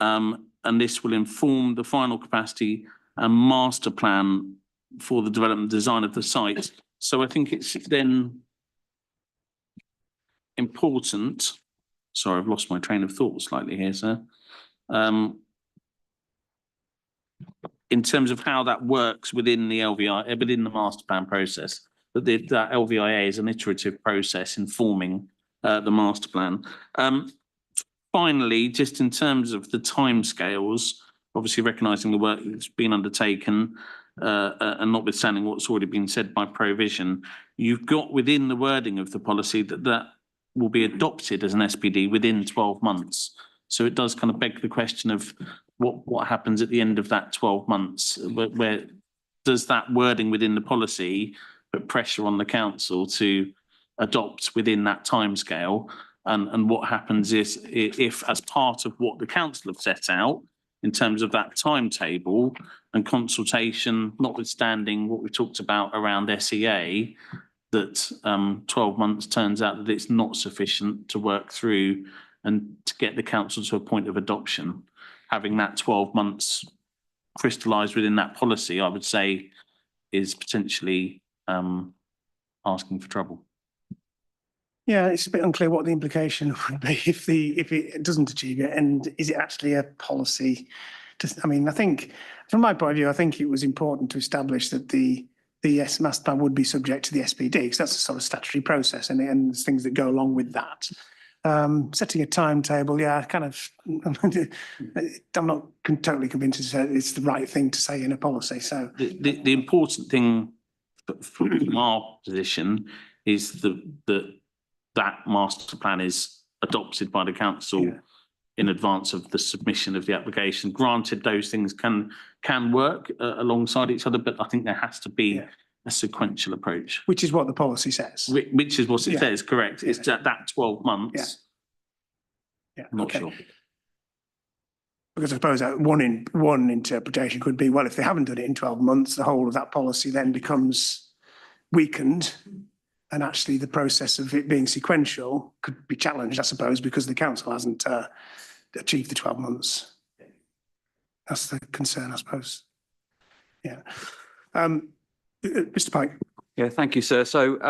and this will inform the final capacity and master plan for the development design of the site. So I think it's then important. Sorry, I've lost my train of thought slightly here, sir. In terms of how that works within the LVI, within the master plan process, that that LVIA is an iterative process informing the master plan. Finally, just in terms of the timescales, obviously recognising the work that's been undertaken, and notwithstanding what's already been said by provision, you've got within the wording of the policy that will be adopted as an SPD within 12 months. So it does kind of beg the question of what happens at the end of that 12 months? Where does that wording within the policy put pressure on the council to adopt within that timescale? And what happens is if, as part of what the council have set out in terms of that timetable and consultation, notwithstanding what we talked about around SEA, that 12 months turns out that it's not sufficient to work through and to get the council to a point of adoption. Having that 12 months crystallised within that policy, I would say, is potentially asking for trouble. Yeah, it's a bit unclear what the implication would be if it doesn't achieve it, and is it actually a policy? I mean, I think from my point of view, I think it was important to establish that the master plan would be subject to the SPD, because that's a sort of statutory process, and there's things that go along with that. Setting a timetable, yeah, kind of, I'm not totally convinced it's the right thing to say in a policy. So the important thing from our position is that master plan is adopted by the council in advance of the submission of the application. Granted, those things can work alongside each other, but I think there has to be a sequential approach. Which is what the policy says. Which is what it says, correct. It's that 12 months. Yeah. I'm not sure. Because I suppose one interpretation could be, well, if they haven't done it in 12 months, the whole of that policy then becomes weakened. And actually the process of it being sequential could be challenged, I suppose, because the council hasn't achieved the 12 months. That's the concern, I suppose. Yeah. Mr. Pike. Yeah, thank you, sir. So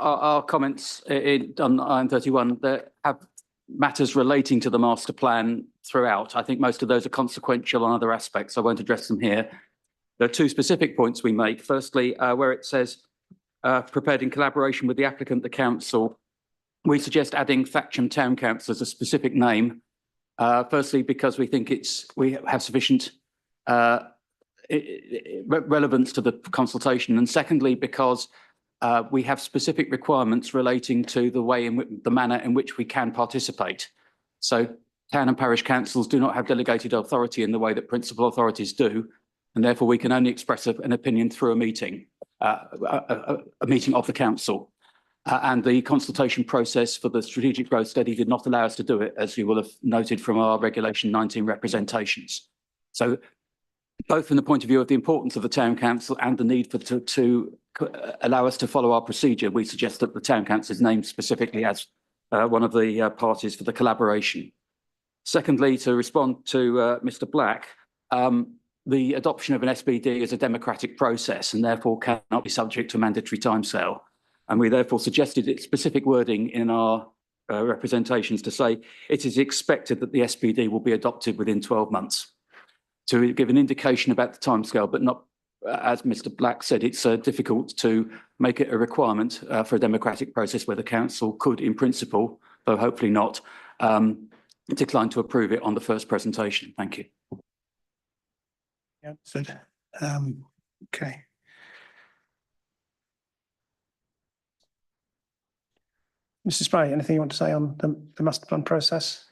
our comments on item 31 that have matters relating to the master plan throughout. I think most of those are consequential on other aspects. I won't address them here. There are two specific points we make. Firstly, where it says prepared in collaboration with the applicant, the council, we suggest adding Thatcham Town Council as a specific name. Firstly, because we think we have sufficient relevance to the consultation, and secondly, because we have specific requirements relating to the manner in which we can participate. So town and parish councils do not have delegated authority in the way that principal authorities do, and therefore we can only express an opinion through a meeting. a meeting of the council. And the consultation process for the strategic growth study did not allow us to do it, as you will have noted from our Regulation 19 representations. So both from the point of view of the importance of the town council and the need for to allow us to follow our procedure, we suggest that the town council is named specifically as one of the parties for the collaboration. Secondly, to respond to Mr. Black, the adoption of an SBD is a democratic process and therefore cannot be subject to a mandatory timescale. And we therefore suggested specific wording in our representations to say it is expected that the SBD will be adopted within 12 months. To give an indication about the timescale, but not, as Mr. Black said, it's difficult to make it a requirement for a democratic process where the council could, in principle, though hopefully not, decline to approve it on the first presentation. Thank you. Yeah, so, okay. Mr. Spray, anything you want to say on the master plan process?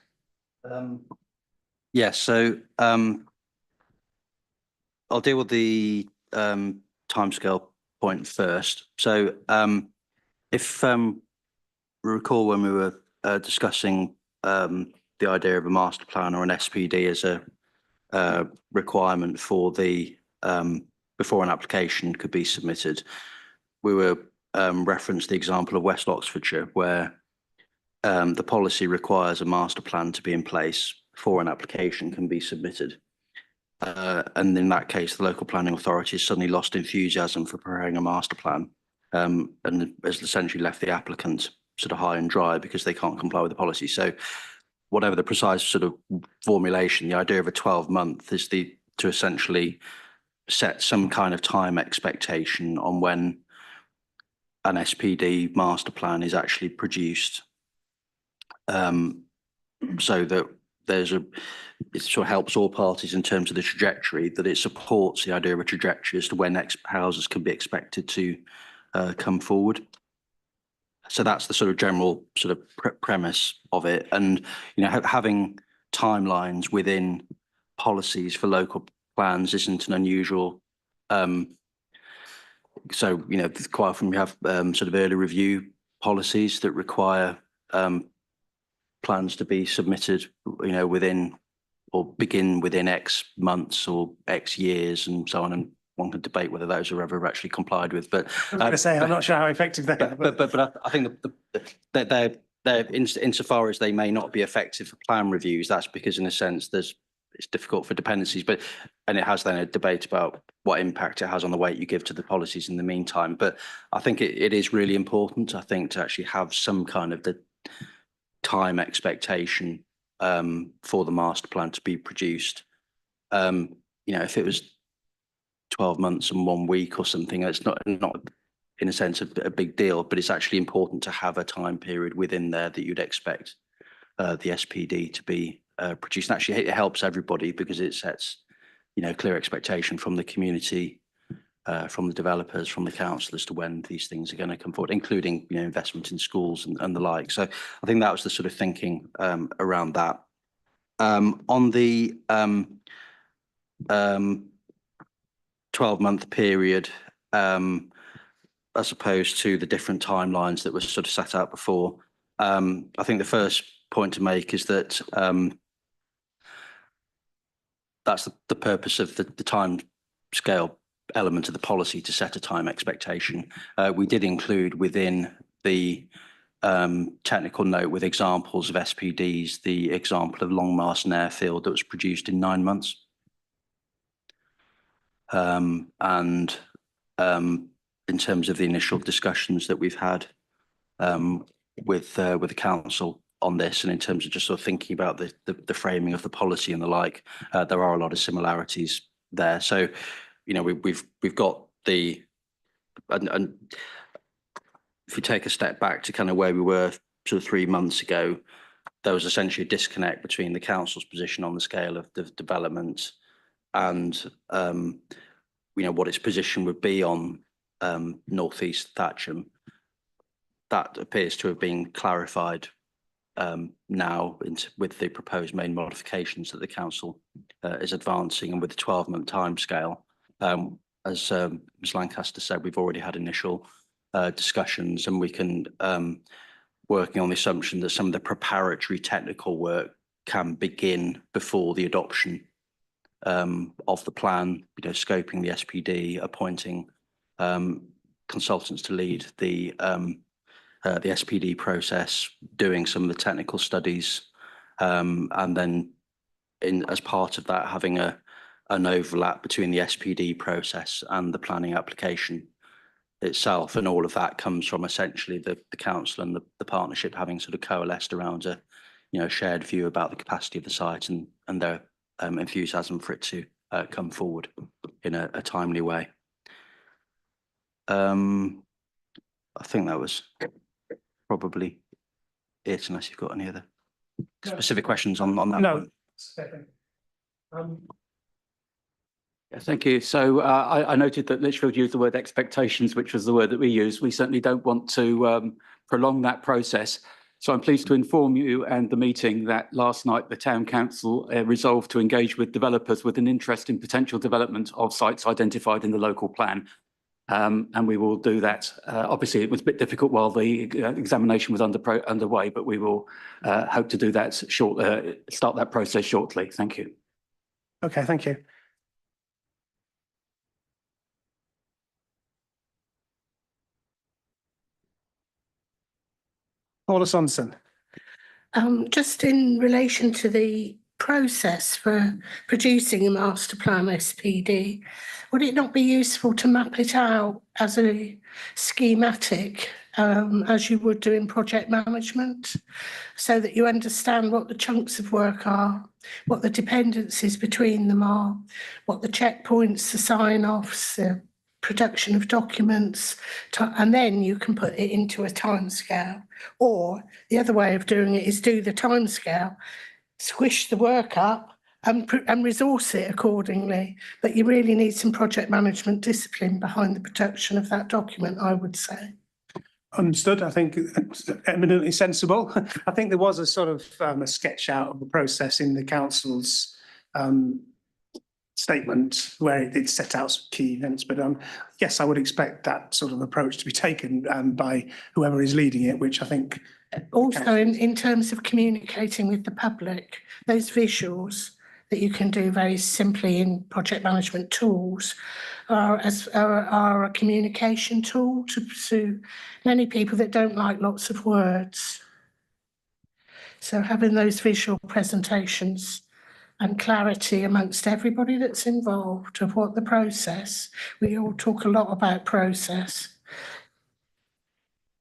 Yes, so I'll deal with the timescale point first. So if we recall when we were discussing the idea of a master plan or an SPD as a requirement for the before an application could be submitted, we were referenced the example of West Oxfordshire, where the policy requires a master plan to be in place before an application can be submitted. And in that case, the local planning authority has suddenly lost enthusiasm for preparing a master plan and has essentially left the applicant sort of high and dry because they can't comply with the policy. So whatever the precise sort of formulation, the idea of a 12-month is to essentially set some kind of time expectation on when an SPD master plan is actually produced, so that it sort of helps all parties in terms of the trajectory, that it supports the idea of a trajectory as to when next houses can be expected to come forward. So that's the sort of general sort of premise of it. And, you know, having timelines within policies for local plans isn't an unusual. So, you know, quite often we have sort of early review policies that require plans to be submitted, you know, within or begin within X months or X years and so on. And one can debate whether those are ever actually complied with. But I was going to say, I'm not sure how effective they are. But I think that they're insofar as they may not be effective for plan reviews, that's because in a sense it's difficult for dependencies, and it has then a debate about what impact it has on the weight you give to the policies in the meantime. But I think it is really important, I think, to actually have some kind of the time expectation for the master plan to be produced. You know, if it was 12 months and 1 week or something, it's not in a sense a big deal, but it's actually important to have a time period within there that you'd expect the SPD to be produced. And actually it helps everybody because it sets, you know, clear expectation from the community, from the developers, from the council as to when these things are going to come forward, including, you know, investment in schools and the like. So I think that was the sort of thinking around that. On the 12-month period, as opposed to the different timelines that were sort of set out before, I think the first point to make is that that's the purpose of the time scale element of the policy, to set a time expectation. We did include within the technical note with examples of SPDs, the example of Longmarston Airfield that was produced in 9 months. And in terms of the initial discussions that we've had with the council on this, and in terms of just sort of thinking about the framing of the policy and the like, there are a lot of similarities there. So, you know, we've got the, and if you take a step back to kind of where we were sort of 3 months ago, there was essentially a disconnect between the council's position on the scale of the development and you know, what its position would be on North East Thatcham. That appears to have been clarified now with the proposed main modifications that the council is advancing, and with the 12-month timescale. as Ms Lancaster said, we've already had initial discussions, and we can working on the assumption that some of the preparatory technical work can begin before the adoption of the plan, scoping the SPD, appointing consultants to lead the SPD process, doing some of the technical studies, and then as part of that, having an overlap between the SPD process and the planning application itself. And all of that comes from essentially the council and the partnership having sort of coalesced around a shared view about the capacity of the site and their enthusiasm for it to come forward in a timely way. I think that was probably it, unless you've got any other specific questions on that. No. Yeah, thank you. So I noted that Lichfield used the word expectations, which was the word that we used. We certainly don't want to prolong that process. So I'm pleased to inform you and the meeting that last night the Town Council resolved to engage with developers with an interest in potential development of sites identified in the local plan. And we will do that. Obviously, it was a bit difficult while the examination was underway, but we will hope to do that start that process shortly. Thank you. Okay, thank you. Paula Sonson. Just in relation to the process for producing a master plan SPD, would it not be useful to map it out as a schematic, as you would do in project management, so that you understand what the chunks of work are, what the dependencies between them are, what the checkpoints, the sign-offs, the production of documents, and then you can put it into a timescale. Or the other way of doing it is do the timescale, squish the work up and resource it accordingly. But you really need some project management discipline behind the production of that document, I would say. Understood. I think it's eminently sensible. I think there was a sort of a sketch out of the process in the council's statement where it did set out some key events, but yes, I would expect that sort of approach to be taken by whoever is leading it, which I think also in terms of communicating with the public, those visuals that you can do very simply in project management tools are a communication tool to many people that don't like lots of words. So having those visual presentations and clarity amongst everybody that's involved of what the process, we all talk a lot about process.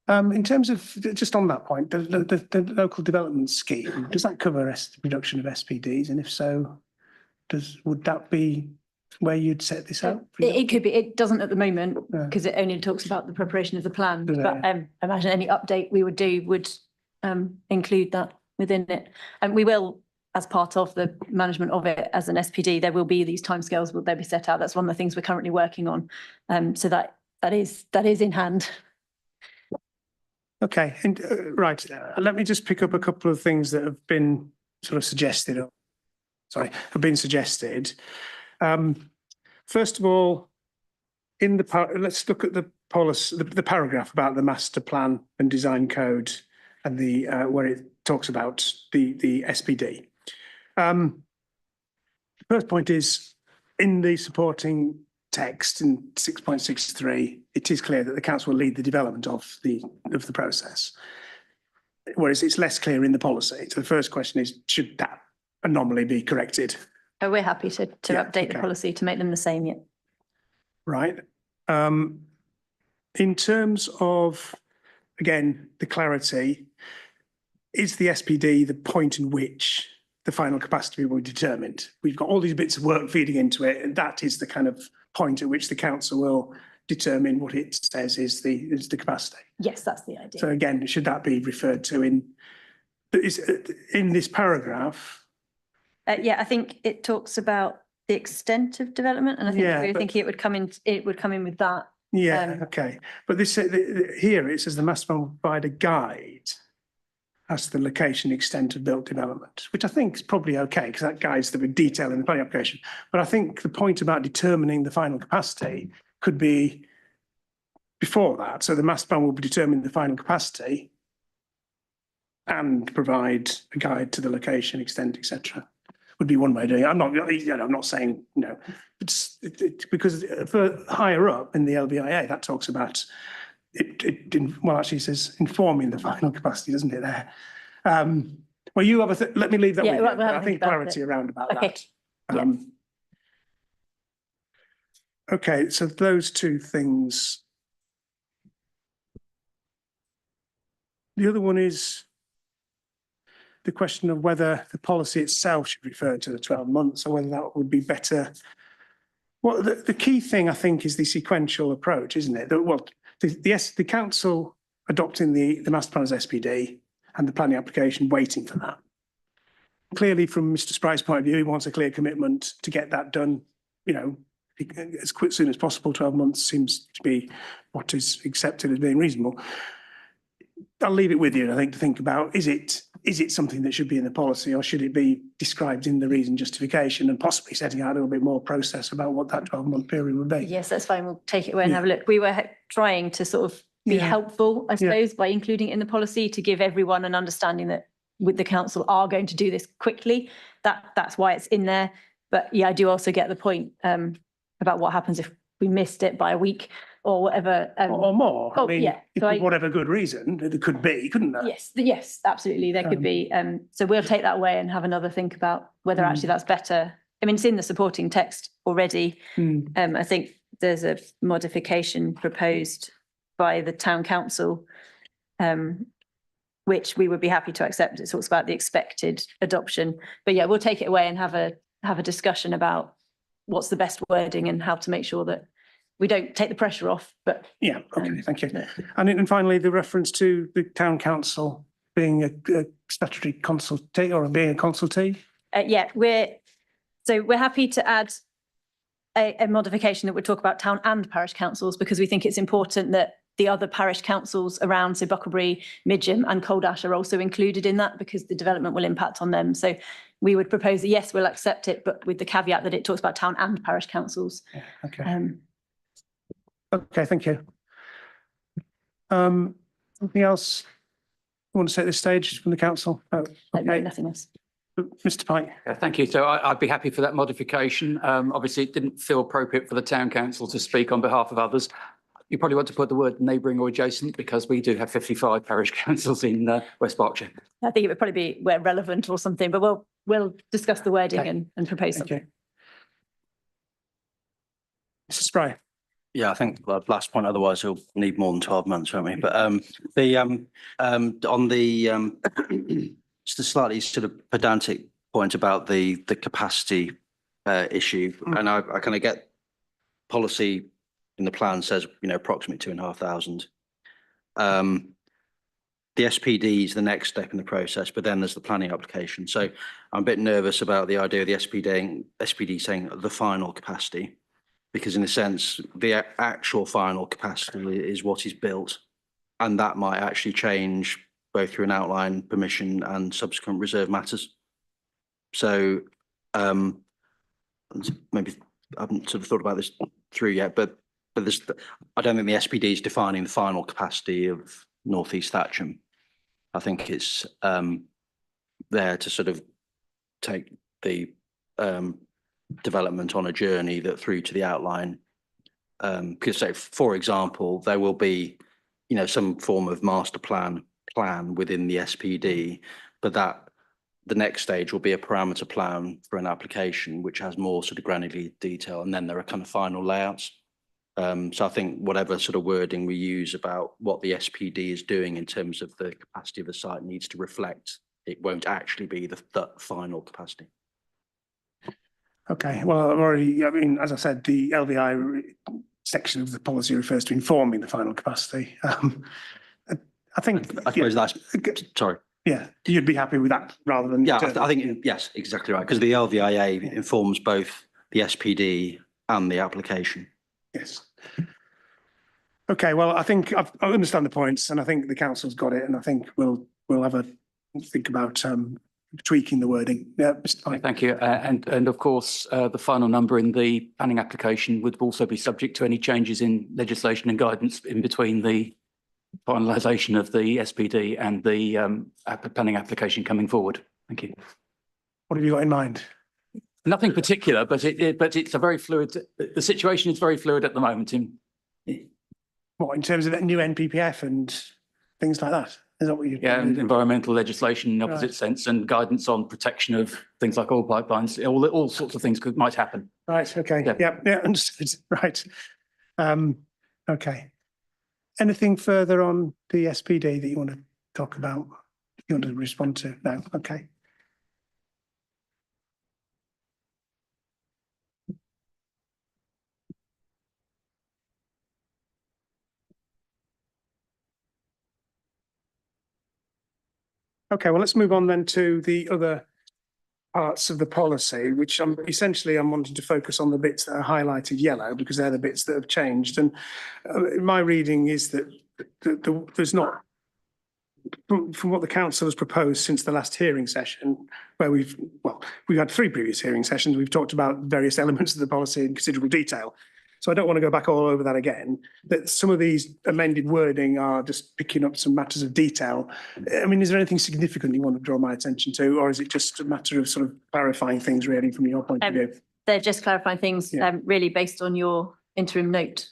In terms of, just on that point, the local development scheme, does that cover the production of SPDs? And if so, would that be where you'd set this out? It could be. It doesn't at the moment because it only talks about the preparation of the plan. But I imagine any update we would do would include that within it. And we will, as part of the management of it as an SPD, there will be these timescales, will they be set out? That's one of the things we're currently working on. So that is in hand. Okay, and right. Let me just pick up a couple of things that have been sort of suggested. Have been suggested. First of all, let's look at the policy, the paragraph about the master plan and design code, and the where it talks about the SPD. The first point is in the supporting text in 6.63, it is clear that the council will lead the development of the process, whereas it's less clear in the policy. So the first question is, should that anomaly be corrected? Oh, we're happy to update the policy to make them the same. Yeah. Right. In terms of, again, the clarity, is the SPD the point in which the final capacity will be determined? We've got all these bits of work feeding into it, and that is the kind of point at which the council will determine what it says is the capacity. Yes, that's the idea. So again, should that be referred to in this paragraph? Yeah, I think it talks about the extent of development, and I think we were thinking it would come in with that. Yeah, okay. But this here it says the master plan will provide a guide. as to the location, extent of built development, which I think is probably okay because that guides the detail in the planning application. But I think the point about determining the final capacity could be before that. So the master plan will be determining the final capacity and provide a guide to the location, extent, etc. Would be one way of doing it. I'm not saying, it's because for higher up in the LVIA, that talks about it says informing the final capacity, doesn't it there? Well, you have let me leave that with you. we'll have I a think think about clarity around about Okay. that. Okay, so those two things. The other one is the question of whether the policy itself should refer to the 12 months or whether that would be better. Well, the key thing, I think, is the sequential approach, isn't it? The council adopting the master plan as SPD and the planning application waiting for that. Clearly, from Mr. Spright's point of view, he wants a clear commitment to get that done, as soon as possible. 12 months seems to be what is accepted as being reasonable. I'll leave it with you, I think, to think about, is it something that should be in the policy or should it be described in the reason justification and possibly setting out a little bit more process about what that 12-month period would be? Yes, that's fine. We'll take it away and have a look. We were trying to sort of be helpful, I suppose, by including it in the policy to give everyone an understanding that with the council are going to do this quickly. That's why it's in there. But yeah, I do also get the point about what happens if we missed it by a week or whatever. Or more. Oh, I mean, yeah. if So for whatever good reason, it could be, couldn't there? Yes, absolutely. There could be. So we'll take that away and have another think about whether actually that's better. I mean, it's in the supporting text already. I think there's a modification proposed by the town council, which we would be happy to accept. It talks about the expected adoption. But yeah, we'll take it away and have a discussion about what's the best wording and how to make sure that we don't take the pressure off, but. Yeah, okay, thank you. And finally, the reference to the town council being a statutory consultee or being a consultee? Yeah, we're happy to add a modification that would talk about town and parish councils because we think it's important that the other parish councils around, so Bucklebury, Midgham and Coldash are also included in that because the development will impact on them. So we would propose that, yes, we'll accept it, but with the caveat that it talks about town and parish councils. Yeah, okay. Okay, thank you. Anything else you want to say at this stage from the council? No, nothing else. Mr. Pike. Thank you. So I'd be happy for that modification. Obviously, it didn't feel appropriate for the town council to speak on behalf of others. You probably want to put the word neighbouring or adjacent because we do have 55 parish councils in West Berkshire. I think it would probably be where relevant or something, but we'll discuss the wording and propose something. Okay. Mr. Spry. Yeah, I think the last point, otherwise he'll need more than 12 months, won't we? But on the just a slightly sort of pedantic point about the capacity issue, and I kind of get policy in the plan says, approximately 2,500. The SPD is the next step in the process, but then there's the planning application. So I'm a bit nervous about the idea of the SPD saying the final capacity, because in a sense, the actual final capacity is what is built, and that might actually change both through an outline, permission and subsequent reserve matters. So maybe I haven't sort of thought about this through yet, but this, I don't think the SPD is defining the final capacity of North East Thatcham. I think it's there to sort of take the development on a journey that through to the outline. Because say, for example, there will be, some form of master plan within the SPD, but that the next stage will be a parameter plan for an application, which has more sort of granular detail, and then there are kind of final layouts. So I think whatever sort of wording we use about what the SPD is doing in terms of the capacity of the site needs to reflect, it won't actually be the final capacity. Okay, well, as I said, the LVI section of the policy refers to informing the final capacity. I think. I suppose that's, sorry. Yeah, you'd be happy with that rather than. Yeah, I think, yes, exactly right. Because the LVIA informs both the SPD and the application. Yes. Okay, well, I think I understand the points and I think the council's got it, and I think we'll have a think about tweaking the wording. Yeah, Mr. Pike. Thank you. And of course, the final number in the planning application would also be subject to any changes in legislation and guidance in between the finalisation of the SPD and the planning application coming forward. Thank you. What have you got in mind? Nothing particular, but it's a very fluid. The situation is very fluid at the moment. What, in terms of the new NPPF and things like that? Is that what you? Yeah, and environmental legislation in the opposite Right. sense, and guidance on protection of things like oil pipelines. All sorts of things might happen. Right. Okay. Yeah. Yeah. Understood. Right. Okay. Anything further on the SPD that you want to talk about? You want to respond to? No. Okay. Okay, well, let's move on then to the other parts of the policy, which I'm wanting to focus on the bits that are highlighted yellow because they're the bits that have changed. And my reading is that there's not, from what the council has proposed since the last hearing session, where we've had 3 previous hearing sessions, we've talked about various elements of the policy in considerable detail. So I don't want to go back all over that again, but some of these amended wording are just picking up some matters of detail. I mean, is there anything significant you want to draw my attention to, or is it just a matter of sort of clarifying things really from your point of view? They're just clarifying things, Yeah. really based on your interim note.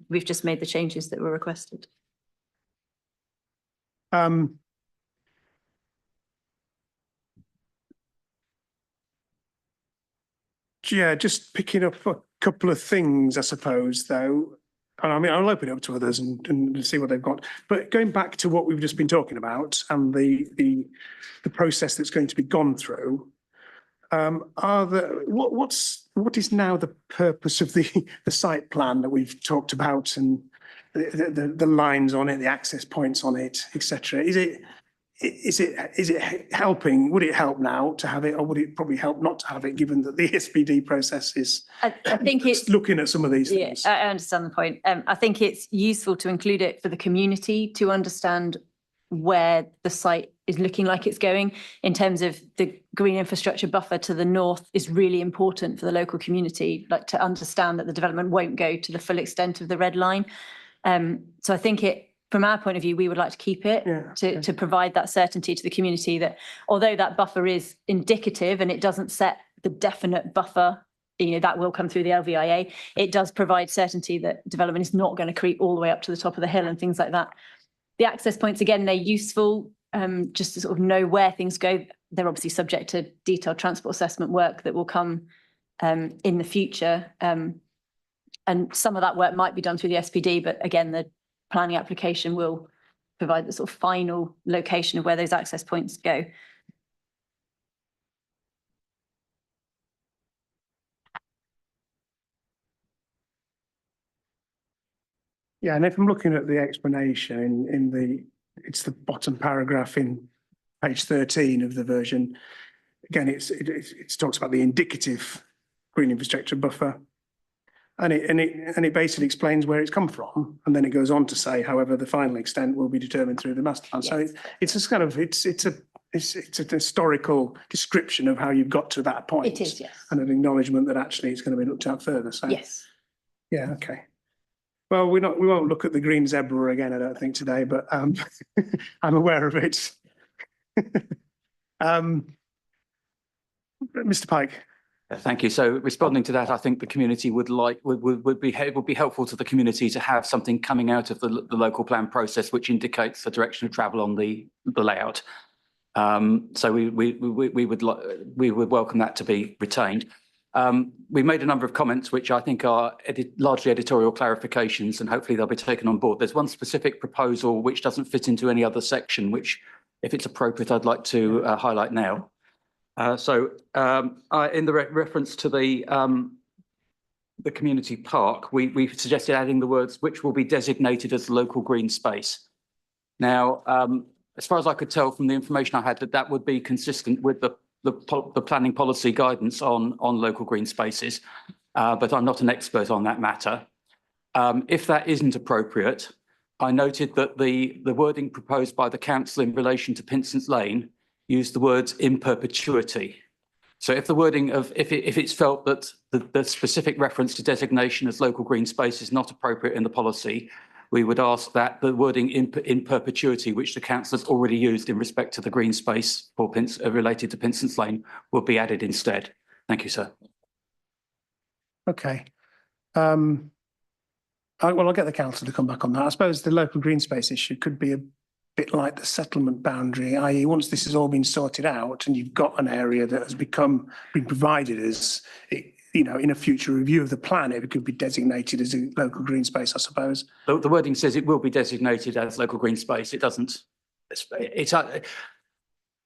We've just made the changes that were requested. Yeah, just picking up a couple of things, I suppose, though. And I mean, I'll open it up to others and see what they've got. But going back to what we've just been talking about and the process that's going to be gone through, what is now the purpose of the site plan that we've talked about and the lines on it, the access points on it, etc.? Is it helping? Would it help now to have it, or would it probably help not to have it, given that the SPD process is? I think it's looking at some of these things. Yeah, I understand the point. I think it's useful to include it for the community to understand where the site is looking like it's going in terms of the green infrastructure buffer to the north is really important for the local community, like to understand that the development won't go to the full extent of the red line. So I think from our point of view, we would like to keep it to provide that certainty to the community that although that buffer is indicative and it doesn't set the definite buffer, that will come through the LVIA, it does provide certainty that development is not going to creep all the way up to the top of the hill and things like that. The access points, again, they're useful just to sort of know where things go. They're obviously subject to detailed transport assessment work that will come in the future. And some of that work might be done through the SPD, but again, the planning application will provide the sort of final location of where those access points go. Yeah, and if I'm looking at the explanation it's the bottom paragraph in page 13 of the version. Again, it talks about the indicative green infrastructure buffer. And it basically explains where it's come from, and then it goes on to say, however, the final extent will be determined through the master plan. So it's just kind of it's a historical description of how you've got to that point. It is, yes. And an acknowledgement that actually it's going to be looked at further. So Yes. yeah, okay. Well, we won't look at the green zebra again, I don't think today, but I'm aware of it. Mr. Pike. Thank you. So responding to that, I think the community would be helpful to the community to have something coming out of the local plan process which indicates the direction of travel on the layout. So we would welcome that to be retained. We made a number of comments which I think are largely editorial clarifications, and hopefully they'll be taken on board. There's one specific proposal which doesn't fit into any other section, which, if it's appropriate, I'd like to highlight now. In the reference to the community park, we suggested adding the words "which will be designated as local green space." Now, as far as I could tell from the information I had, that would be consistent with the planning policy guidance on local green spaces, but I'm not an expert on that matter. If that isn't appropriate, I noted that the wording proposed by the council in relation to Pinson's Lane use the words in perpetuity. So if the wording of, if it's felt that the specific reference to designation as local green space is not appropriate in the policy, we would ask that the wording in perpetuity, which the council has already used in respect to the green space for related to Pinson's Lane, will be added instead. Thank you, sir. Okay. I'll get the council to come back on that. I suppose the local green space issue could be a bit like the settlement boundary, i.e. once this has all been sorted out and you've got an area that has been provided as, in a future review of the plan, it could be designated as a local green space, I suppose. The wording says it will be designated as local green space. It doesn't,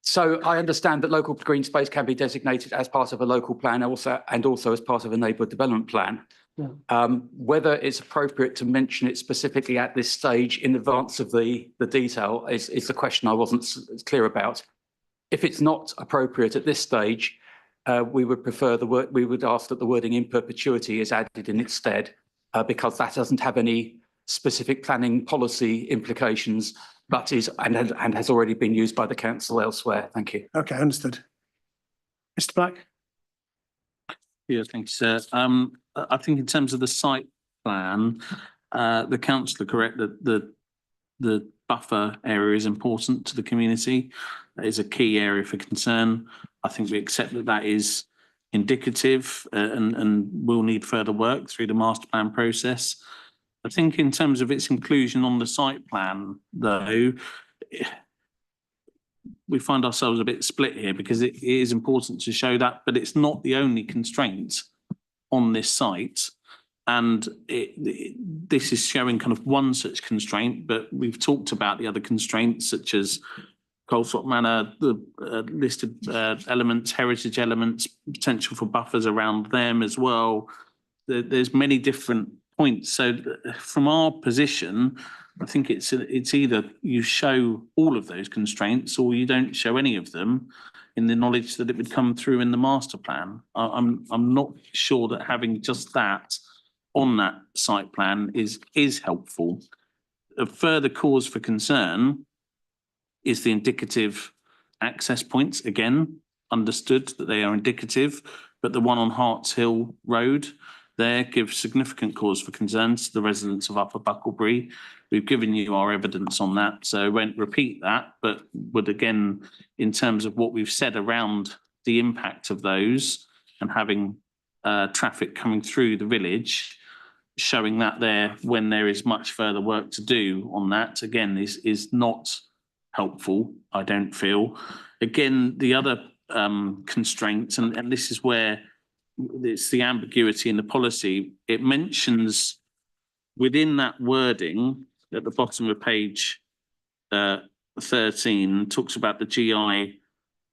so I understand that local green space can be designated as part of a local plan and also as part of a neighbourhood development plan. Yeah. Whether it's appropriate to mention it specifically at this stage in advance of the detail is the question I wasn't clear about. If it's not appropriate at this stage, we would prefer we would ask that the wording in perpetuity is added in its stead, because that doesn't have any specific planning policy implications, but is and has already been used by the council elsewhere. Thank you. Okay, understood. Mr. Black? Yeah, thank you, sir. I think in terms of the site plan, the councillor correct that the buffer area is important to the community. That is a key area for concern. I think we accept that that is indicative and will need further work through the master plan process. I think in terms of its inclusion on the site plan, though, we find ourselves a bit split here because it is important to show that, but it's not the only constraint on this site. And this is showing kind of one such constraint, but we've talked about the other constraints such as Coleswap Manor, the listed elements, heritage elements, potential for buffers around them as well. There's many different points. So from our position, I think it's either you show all of those constraints or you don't show any of them, in the knowledge that it would come through in the master plan. I'm not sure that having just that on that site plan is helpful. A further cause for concern is the indicative access points. Again, understood that they are indicative, but the one on Harts Hill Road there gives significant cause for concerns to the residents of Upper Bucklebury. We've given you our evidence on that, so I won't repeat that, but would again, in terms of what we've said around the impact of those and having traffic coming through the village, showing that there when there is much further work to do on that, again, is not helpful, I don't feel. Again, the other constraints, and this is where it's the ambiguity in the policy. It mentions within that wording at the bottom of page 13, talks about the GI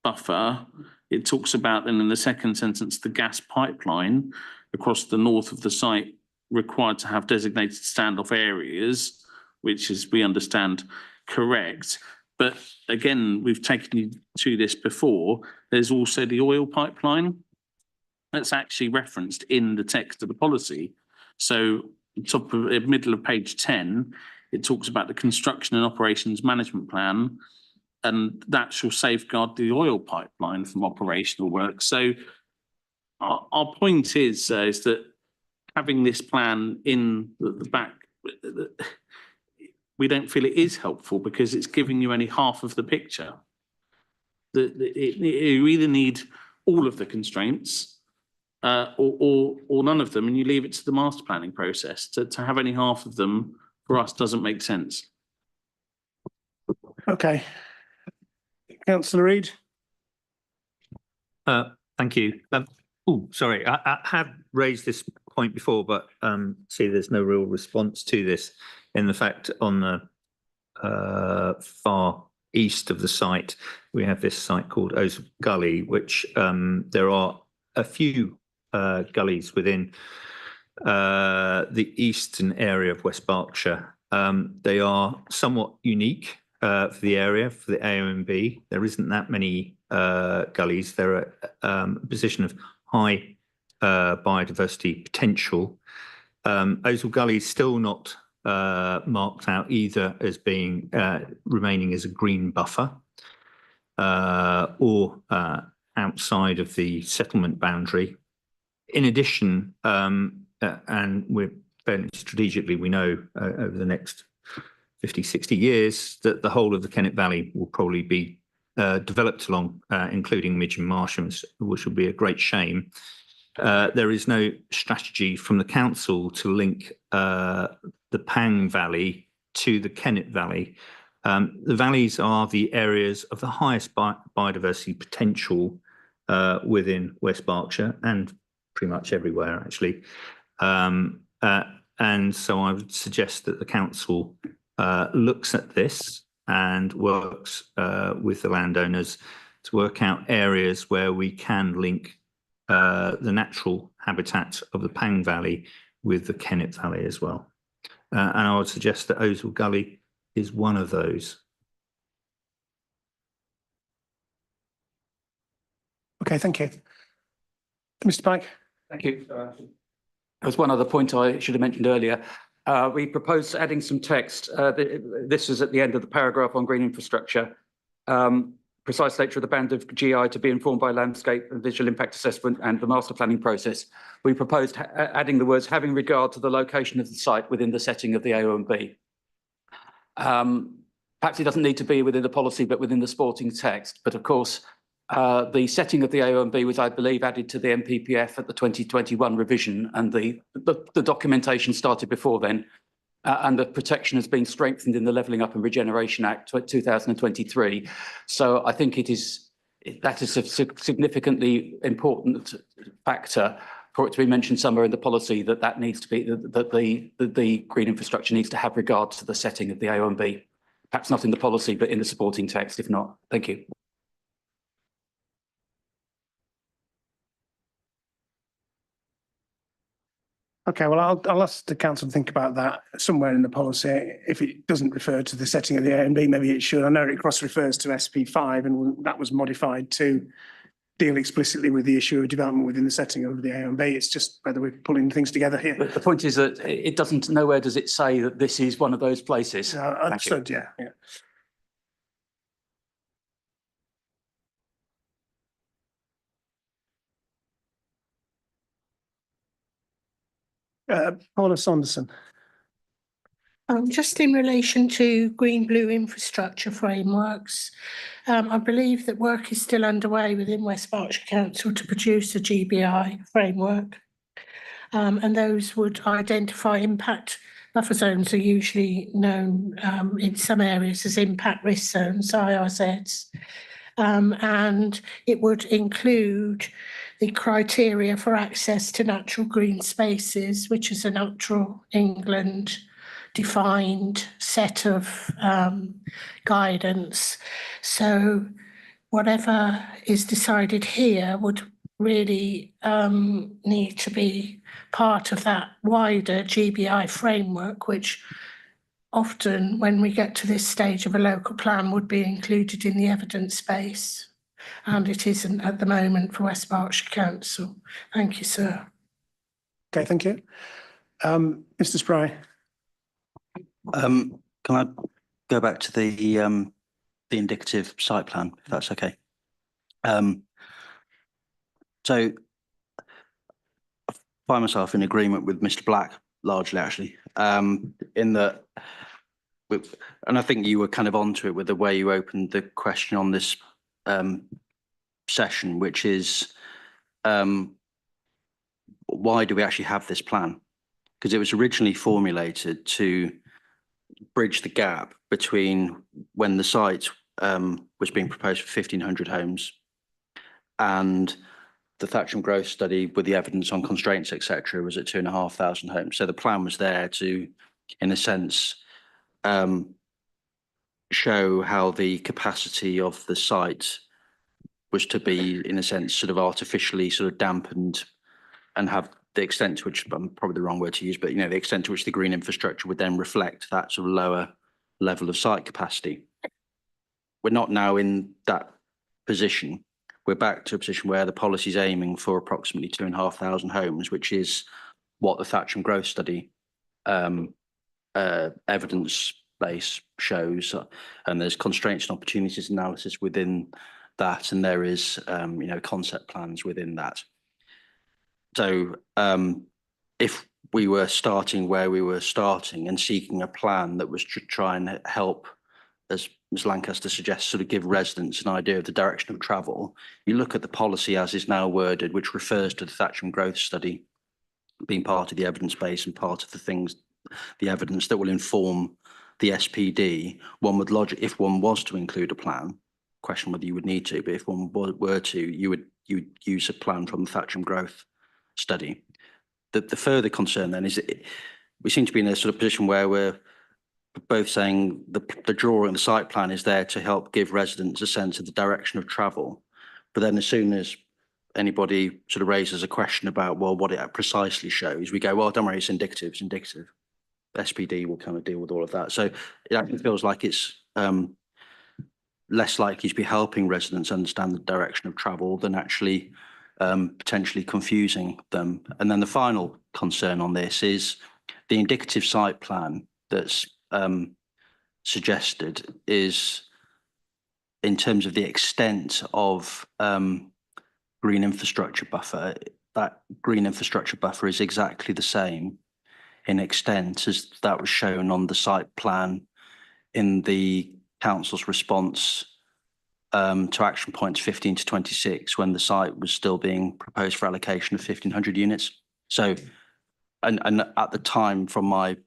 buffer. It talks about then in the second sentence, the gas pipeline across the north of the site required to have designated standoff areas, which is, we understand, correct. But again, we've taken you to this before. There's also the oil pipeline that's actually referenced in the text of the policy. So top of middle of page 10, it talks about the construction and operations management plan, and that shall safeguard the oil pipeline from operational work. So our point is that having this plan in the back, we don't feel it is helpful because it's giving you only half of the picture. You either need all of the constraints or none of them, and you leave it to the master planning process. To have any half of them for us doesn't make sense. Okay. Councillor Reid? Thank you. Sorry, I have raised this point before, but see there's no real response to this in the fact on the far east of the site, we have this site called Ouse Gully, which there are a few gullies within the eastern area of West Berkshire. They are somewhat unique for the area, for the AONB. There isn't that many gullies. They're a position of high biodiversity potential. Ouse Gully is still not marked out either as being remaining as a green buffer. or outside of the settlement boundary. In addition, and we're fairly strategically, we know over the next 50, 60 years that the whole of the Kennet Valley will probably be developed along, including Midge and Marshams, which will be a great shame. There is no strategy from the council to link the Pang Valley to the Kennet Valley. The valleys are the areas of the highest biodiversity potential within West Berkshire and pretty much everywhere, actually. And so I would suggest that the council looks at this and works with the landowners to work out areas where we can link the natural habitat of the Pang Valley with the Kennet Valley as well. And I would suggest that Owswell Gully is one of those. Okay, thank you. Mr. Pike. Thank you. There's one other point I should have mentioned earlier. We proposed adding some text. This is at the end of the paragraph on green infrastructure. Precise nature of the band of GI to be informed by landscape and visual impact assessment and the master planning process. We proposed adding the words having regard to the location of the site within the setting of the AONB. Perhaps it doesn't need to be within the policy, but within the sporting text. But of course, the setting of the AONB was, I believe, added to the MPPF at the 2021 revision, and the documentation started before then. And the protection has been strengthened in the Levelling Up and Regeneration Act 2023. So I think that is a significantly important factor for it to be mentioned somewhere in the policy that needs to be that the green infrastructure needs to have regard to the setting of the AONB. Perhaps not in the policy, but in the supporting text, if not. Thank you. Okay, well, I'll ask the council to think about that somewhere in the policy. If it doesn't refer to the setting of the A and B, maybe it should. I know it cross refers to SP5 and that was modified to deal explicitly with the issue of development within the setting of the A and B. It's just whether we're pulling things together here. But the point is that it doesn't, nowhere does it say that this is one of those places. Understood, yeah. Paula Saunderson. Just in relation to green-blue infrastructure frameworks, I believe that work is still underway within West Berkshire Council to produce a GBI framework. And those would identify impact buffer zones, are usually known in some areas as impact risk zones, IRZs. And it would include the criteria for access to natural green spaces, which is a Natural England defined set of guidance. So whatever is decided here would really need to be part of that wider GBI framework, which often when we get to this stage of a local plan would be included in the evidence base. And it isn't at the moment for West Berkshire Council. Thank you, sir. Okay, thank you. Mr. Spry. Can I go back to the indicative site plan, if that's okay? So I find myself in agreement with Mr. Black, largely actually, in that, and I think you were kind of onto it with the way you opened the question on this session, which is why do we actually have this plan? Because it was originally formulated to bridge the gap between when the site was being proposed for 1,500 homes and the Thatcham growth study with the evidence on constraints, etc., was at 2,500 homes. So the plan was there to, in a sense, show how the capacity of the site was to be, in a sense, sort of artificially sort of dampened and have the extent to which, probably the wrong word to use, but, you know, the extent to which the green infrastructure would then reflect that sort of lower level of site capacity. We're not now in that position. We're back to a position where the policy is aiming for approximately 2,500 homes, which is what the Thatcham growth study evidence base shows, and there's constraints and opportunities analysis within that, and there is, you know, concept plans within that. So if we were starting where we were starting and seeking a plan that was to try and help, as Ms Lancaster suggests, sort of give residents an idea of the direction of travel, you look at the policy as is now worded, which refers to the Thatcham growth study being part of the evidence base and part of the things, the evidence that will inform the SPD. One would logic, if one was to include a plan, question whether you would need to, but if one were to, you would use a plan from the Thatcham growth study. The further concern then is that we seem to be in a sort of position where we're both saying the drawing, the site plan is there to help give residents a sense of the direction of travel. But then as soon as anybody sort of raises a question about, well, what it precisely shows, we go, well, don't worry, it's indicative, it's indicative. SPD will kind of deal with all of that. So it actually feels like it's less likely to be helping residents understand the direction of travel than actually potentially confusing them. And then the final concern on this is the indicative site plan that's suggested is, in terms of the extent of green infrastructure buffer, that green infrastructure buffer is exactly the same in extent as that was shown on the site plan in the council's response to action points 15 to 26, when the site was still being proposed for allocation of 1,500 units. So, and at the time, from my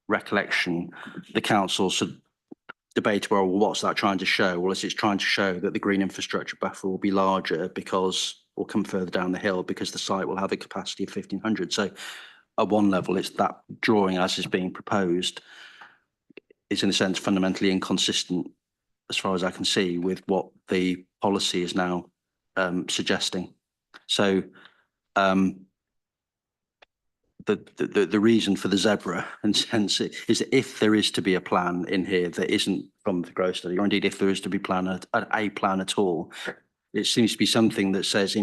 recollection, the council sort of debated, well, what's that trying to show? Well, it's trying to show that the green infrastructure buffer will be larger because we'll come further down the hill because the site will have a capacity of 1,500. So at one level, it's that drawing as is being proposed is in a sense fundamentally inconsistent, as far as I can see, with what the policy is now suggesting. So the reason for the zebra, and sense, is that if there is to be a plan in here that isn't from the growth study, or indeed if there is to be a plan at all, it seems to be something that says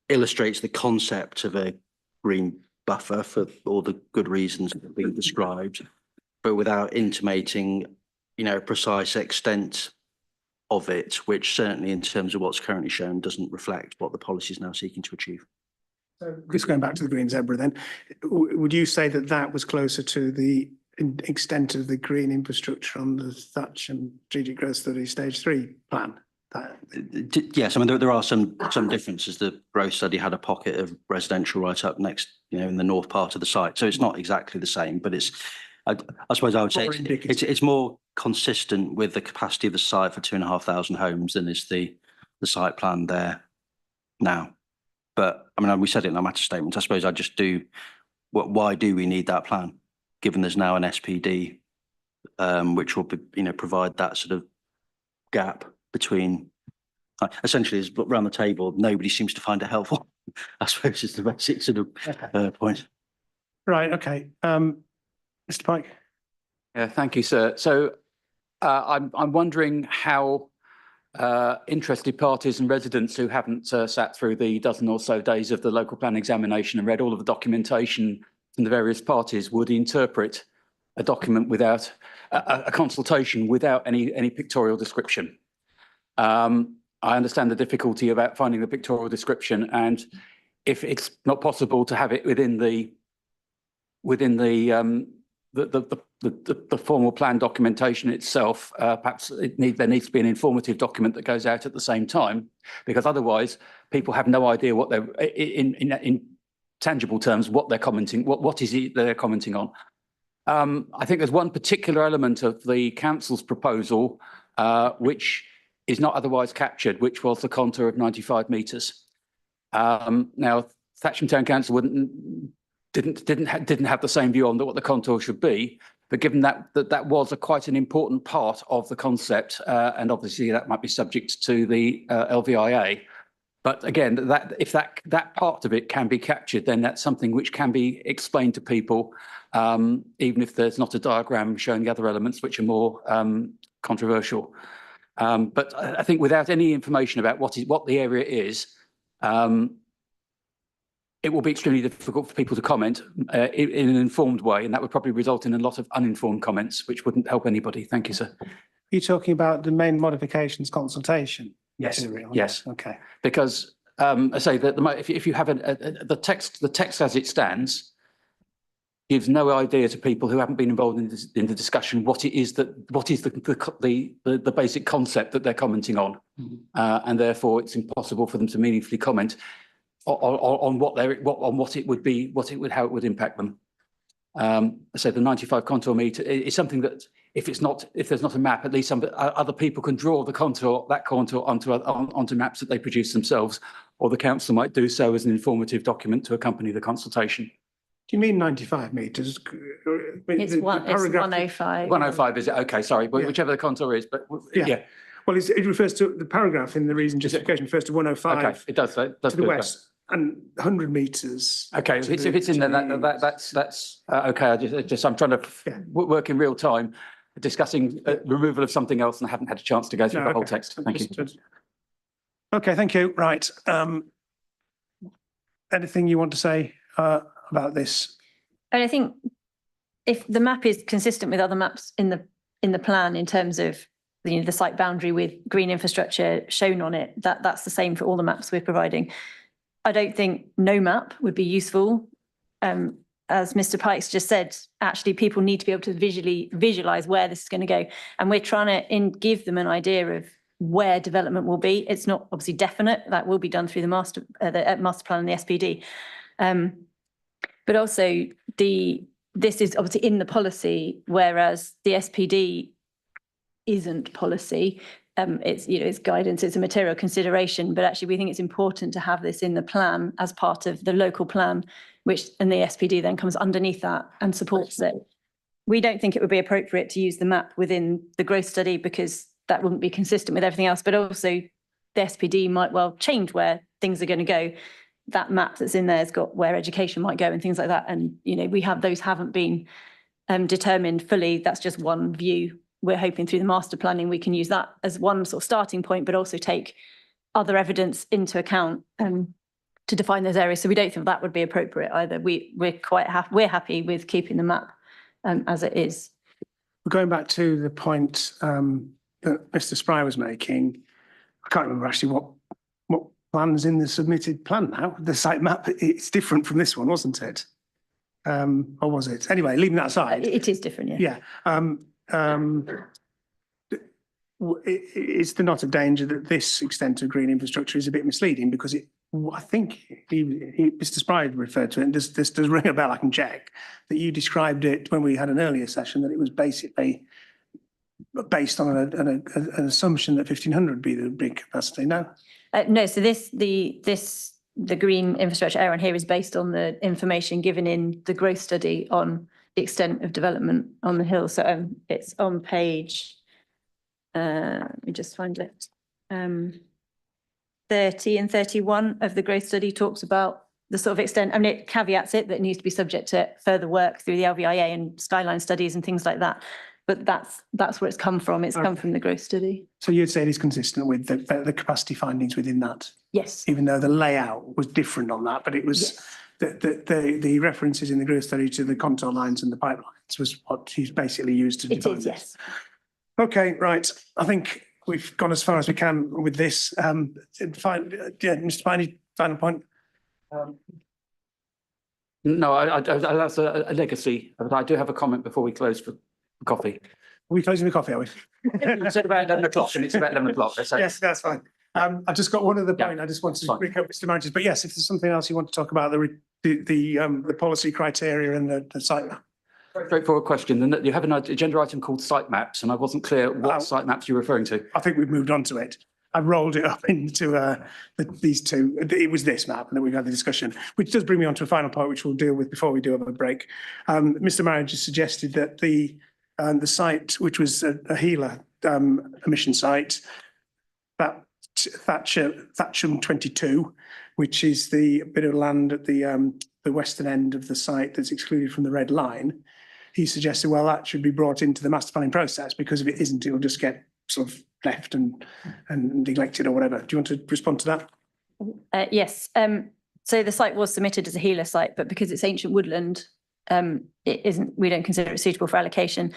illustrates the concept of a green buffer for all the good reasons that have been described, but without intimating, you know, a precise extent of it, which certainly in terms of what's currently shown doesn't reflect what the policy is now seeking to achieve. So just going back to the green zebra then, would you say that that was closer to the extent of the green infrastructure on the Thatcham Strategic Growth Study Stage 3 plan? Yes, I mean, there are some differences. The growth study had a pocket of residential right up next, you know, in the north part of the site. So it's not exactly the same, but it's, I suppose I would say it's more consistent with the capacity of the site for 2,500 homes than is the site plan there now. But I mean, we said it in our matter statement. I suppose I just do, why do we need that plan, given there's now an SPD, which will be, you know, provide that sort of gap between, essentially, is around the table, nobody seems to find it helpful. I suppose is the basic sort of point. Right. Okay. Mr. Pike. Yeah, thank you, sir. So I'm wondering how interested parties and residents who haven't sat through the dozen or so days of the local plan examination and read all of the documentation from the various parties would interpret a document without a consultation without any pictorial description. I understand the difficulty about finding the pictorial description, and if it's not possible to have it within the formal plan documentation itself, perhaps there needs to be an informative document that goes out at the same time, because otherwise people have no idea what they're, in tangible terms, what they're commenting, what is it they're commenting on. I think there's one particular element of the council's proposal which is not otherwise captured, which was the contour of 95 metres. Now, Thatcham Town Council didn't have the same view on what the contour should be, but given that was quite an important part of the concept, and obviously that might be subject to the LVIA. But again, if that part of it can be captured, then that's something which can be explained to people, even if there's not a diagram showing the other elements which are more controversial. But I think without any information about what the area is, it will be extremely difficult for people to comment in an informed way, and that would probably result in a lot of uninformed comments, which wouldn't help anybody. Thank you, sir. Are you talking about the main modifications consultation? Yes. material? Yes. Okay. Because I say that if you have the text as it stands gives no idea to people who haven't been involved in the discussion what is the basic concept that they're commenting on, and therefore it's impossible for them to meaningfully comment on how it would impact them. So the 95 contour meter is something that if there's not a map, at least other people can draw the contour onto maps that they produce themselves, or the council might do so as an informative document to accompany the consultation. Do you mean 95 metres? It's 105. 105, is it? Okay, sorry, Yeah. whichever the contour is, but yeah. Well, it refers to the paragraph in the reason justification refers to 105. Okay, it does. To the west and 100 metres. Okay, if it's in there, that's okay. I'm trying to work in real time, discussing removal of something else, and I haven't had a chance to go through the whole text. Thank you. Okay, thank you. Right. Anything you want to say about this? And I think if the map is consistent with other maps in the plan in terms of the site boundary with green infrastructure shown on it, that's the same for all the maps we're providing. I don't think no map would be useful. As Mr. Pikes just said, actually people need to be able to visualize where this is going to go. And we're trying to give them an idea of where development will be. It's not obviously definite. That will be done through the master plan and the SPD. But also this is obviously in the policy, whereas the SPD isn't policy. It's guidance, it's a material consideration, but actually we think it's important to have this in the plan as part of the local plan, and the SPD then comes underneath that and supports it. We don't think it would be appropriate to use the map within the growth study because that wouldn't be consistent with everything else, but also the SPD might well change where things are going to go. That map that's in there has got where education might go and things like that. And, those haven't been determined fully. That's just one view. We're hoping through the master planning, we can use that as one sort of starting point, but also take other evidence into account to define those areas. So we don't think that would be appropriate either. We're happy with keeping the map as it is. Going back to the point that Mr. Spry was making, I can't remember actually what plan's in the submitted plan now. The site map, it's different from this one, wasn't it? Or was it? Anyway, leaving that aside. It is different, yeah. Is there not a danger that this extent of green infrastructure is a bit misleading? Because I think Mr. Spry referred to it, and this does ring a bell, I can check, that you described it when we had an earlier session, that it was basically based on an assumption that 1,500 would be the big capacity. No? No, so the green infrastructure area on here is based on the information given in the growth study on the extent of development on the hill. So it's on page, let me just find it, 30 and 31 of the growth study talks about the sort of extent. I mean, it caveats it that it needs to be subject to further work through the LVIA and skyline studies and things like that. But that's where it's come from. It's come from the growth study. So you'd say it is consistent with the capacity findings within that? Yes. Even though the layout was different on that, but it was the references in the growth study to the contour lines and the pipelines was what he's basically used to define this. Yes. Okay, right. I think we've gone as far as we can with this. Mr. Piney, final point. No, that's a legacy, but I do have a comment before we close for coffee. Are we closing the coffee, are we? It's at about 11 o'clock, and it's about 11 o'clock. Yes, that's fine. I just got one other point. I just wanted to bring up Mr. Managers, but yes, if there's something else you want to talk about, the policy criteria and the site map. Very straightforward question. You have an agenda item called site maps, and I wasn't clear what site maps you're referring to. I think we've moved on to it. I rolled it up into these two. It was this map, and then we've had the discussion, which does bring me on to a final point, which we'll deal with before we do have a break. Mr. Managers suggested that the site, which was a Gila emission site, that Thatcham 22, which is the bit of land at the western end of the site that's excluded from the red line, he suggested, well, that should be brought into the master planning process, because if it isn't, it'll just get sort of left and neglected or whatever. Do you want to respond to that? Yes. So the site was submitted as a Healer site, but because it's ancient woodland, it isn't, we don't consider it suitable for allocation.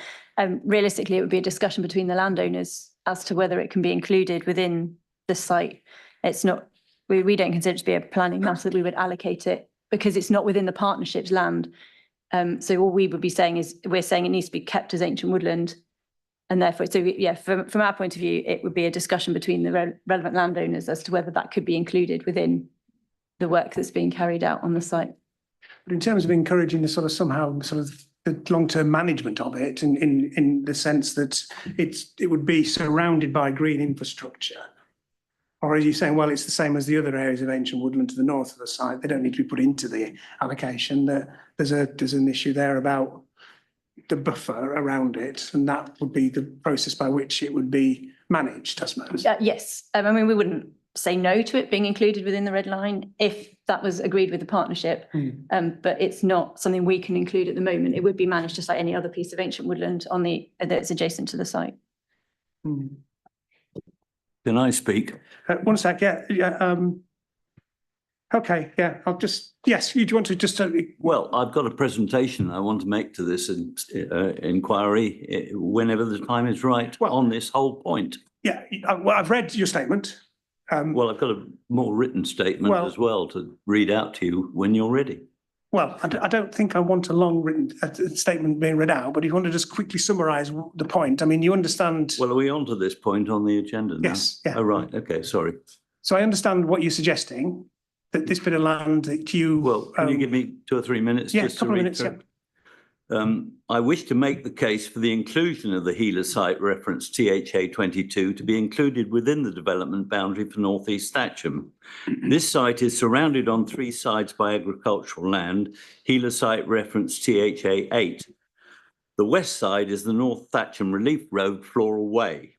Realistically, it would be a discussion between the landowners as to whether it can be included within the site. It's not, we don't consider it to be a planning matter that we would allocate it because it's not within the partnership's land. So all we would be saying is, we're saying it needs to be kept as ancient woodland. And therefore, so yeah, from our point of view, it would be a discussion between the relevant landowners as to whether that could be included within the work that's being carried out on the site. But in terms of encouraging the sort of somehow sort of the long-term management of it, in the sense that it would be surrounded by green infrastructure, or are you saying, well, it's the same as the other areas of ancient woodland to the north of the site, they don't need to be put into the allocation? That there's an issue there about the buffer around it, and that would be the process by which it would be managed, I suppose. Yes, I mean, we wouldn't say no to it being included within the red line if that was agreed with the partnership, but it's not something we can include at the moment. It would be managed just like any other piece of ancient woodland on that's adjacent to the site. Can I speak? One sec, yeah. Okay, yeah, I'll just, yes, do you want to just... Well, I've got a presentation I want to make to this inquiry whenever the time is right on this whole point. Yeah, well, I've read your statement. Well, I've got a more written statement as well to read out to you when you're ready. Well, I don't think I want a long written statement being read out, but if you want to just quickly summarise the point, I mean, you understand... Well, are we on to this point on the agenda now? Yes, yeah. Oh, right, okay, sorry. So I understand what you're suggesting, that this bit of land that you... Well, can you give me 2 or 3 minutes? Yeah, just a couple to of read minutes, through? I wish to make the case for the inclusion of the Healer site reference THA 22 to be included within the development boundary for North East Thatcham. This site is surrounded on 3 sides by agricultural land, Healer site reference THA 8. The west side is the North Thatcham Relief Road Floral Way.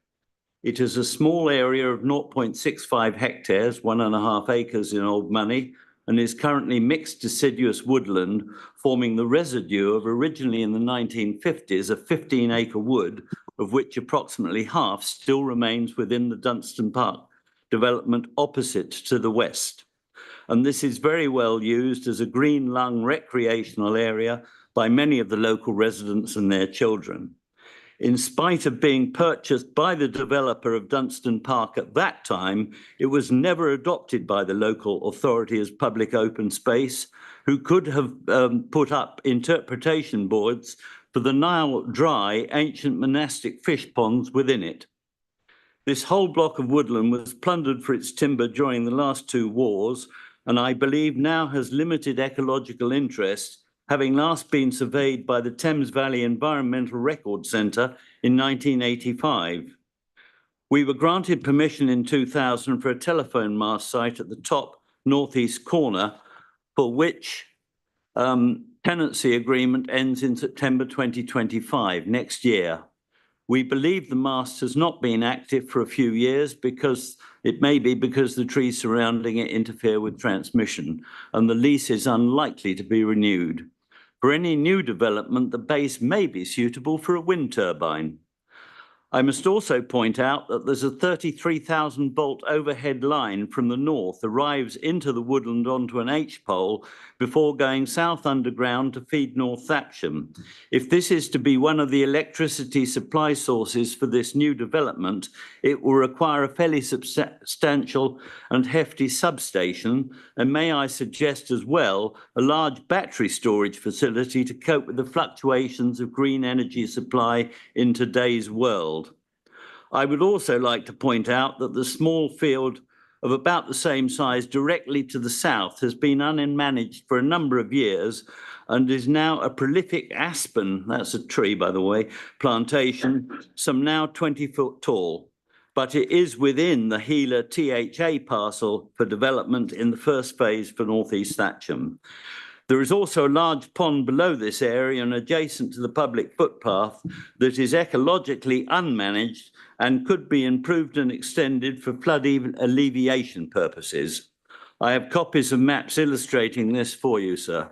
It is a small area of 0.65 hectares, 1.5 acres in old money, and is currently mixed deciduous woodland, forming the residue of originally in the 1950s a 15-acre wood, of which approximately half still remains within the Dunstan Park development opposite to the west. And this is very well used as a green lung recreational area by many of the local residents and their children. In spite of being purchased by the developer of Dunstan Park at that time, it was never adopted by the local authority as public open space, who could have put up interpretation boards for the now dry ancient monastic fish ponds within it. This whole block of woodland was plundered for its timber during the last 2 wars, and I believe now has limited ecological interest, having last been surveyed by the Thames Valley Environmental Record Centre in 1985. We were granted permission in 2000 for a telephone mast site at the top northeast corner, for which tenancy agreement ends in September 2025, next year. We believe the mast has not been active for a few years because it may be because the trees surrounding it interfere with transmission, and the lease is unlikely to be renewed. For any new development, the base may be suitable for a wind turbine. I must also point out that there's a 33,000-volt overhead line from the north arrives into the woodland onto an H-pole before going south underground to feed North Thatcham. If this is to be one of the electricity supply sources for this new development, it will require a fairly substantial and hefty substation, and may I suggest as well a large battery storage facility to cope with the fluctuations of green energy supply in today's world. I would also like to point out that the small field of about the same size directly to the south has been unmanaged for a number of years and is now a prolific aspen, that's a tree by the way, plantation, some now 20 foot tall. But it is within the Healer THA parcel for development in the first phase for North East Thatcham. There is also a large pond below this area and adjacent to the public footpath that is ecologically unmanaged and could be improved and extended for flood alleviation purposes. I have copies of maps illustrating this for you, sir.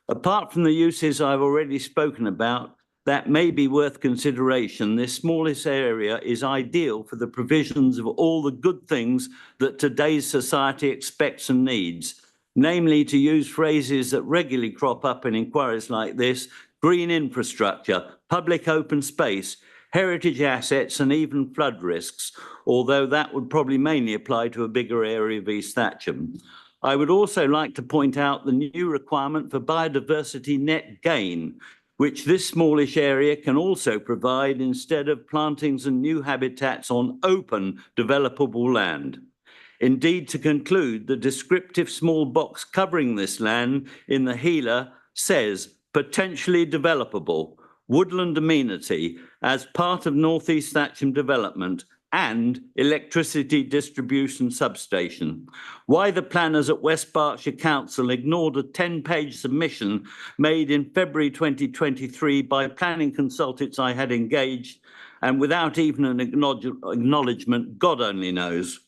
Apart from the uses I've already spoken about, that may be worth consideration. This smallest area is ideal for the provisions of all the good things that today's society expects and needs. namely to use phrases that regularly crop up in inquiries like this: green infrastructure, public open space, heritage assets, and even flood risks, although that would probably mainly apply to a bigger area of East Thatcham. I would also like to point out the new requirement for biodiversity net gain, which this smallish area can also provide instead of plantings and new habitats on open developable land. Indeed, to conclude, the descriptive small box covering this land in the HELA says potentially developable, woodland amenity as part of North East Thatcham development and electricity distribution substation. Why the planners at West Berkshire Council ignored a 10-page submission made in February 2023 by planning consultants I had engaged, and without even an acknowledgement, God only knows.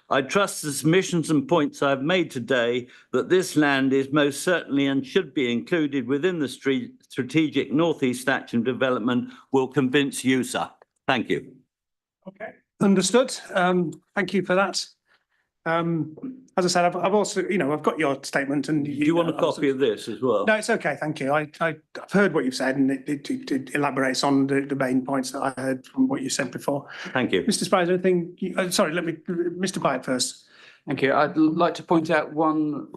I trust the submissions and points I've made today that this land is most certainly and should be included within the strategic North East Thatcham development will convince you, sir. Thank you. Okay, understood. Thank you for that. As I said, I've also, I've got your statement, and Do you want a copy of this as well? No, it's okay. Thank you. I've heard what you've said, and it elaborates on the main points that I heard from what you said before. Thank you. Mr. Spicer, anything? Sorry, Mr. Byatt first. Thank you. I'd like to point out one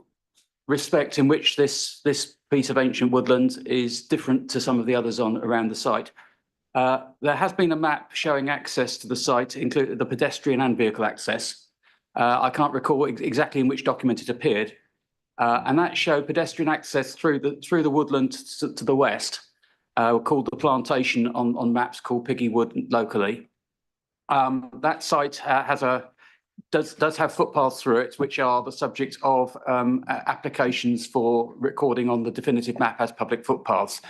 respect in which this piece of ancient woodland is different to some of the others around the site. There has been a map showing access to the site, including the pedestrian and vehicle access. I can't recall exactly in which document it appeared, and that showed pedestrian access through the woodland to the west, called the plantation on maps called Piggy Wood locally. That site does have footpaths through it, which are the subject of applications for recording on the definitive map as public footpaths.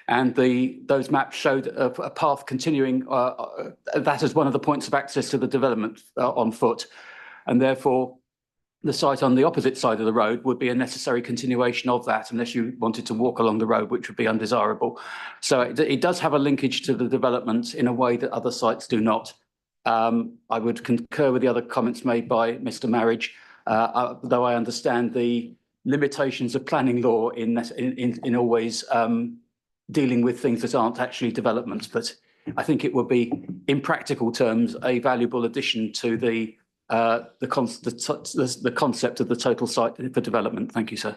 And those maps showed a path continuing that as one of the points of access to the development on foot. And therefore, the site on the opposite side of the road would be a necessary continuation of that, unless you wanted to walk along the road, which would be undesirable. So it does have a linkage to the development in a way that other sites do not. I would concur with the other comments made by Mr. Marriage, though I understand the limitations of planning law in always dealing with things that aren't actually developments. But I think it would be, in practical terms, a valuable addition to the concept of the total site for development. Thank you, sir.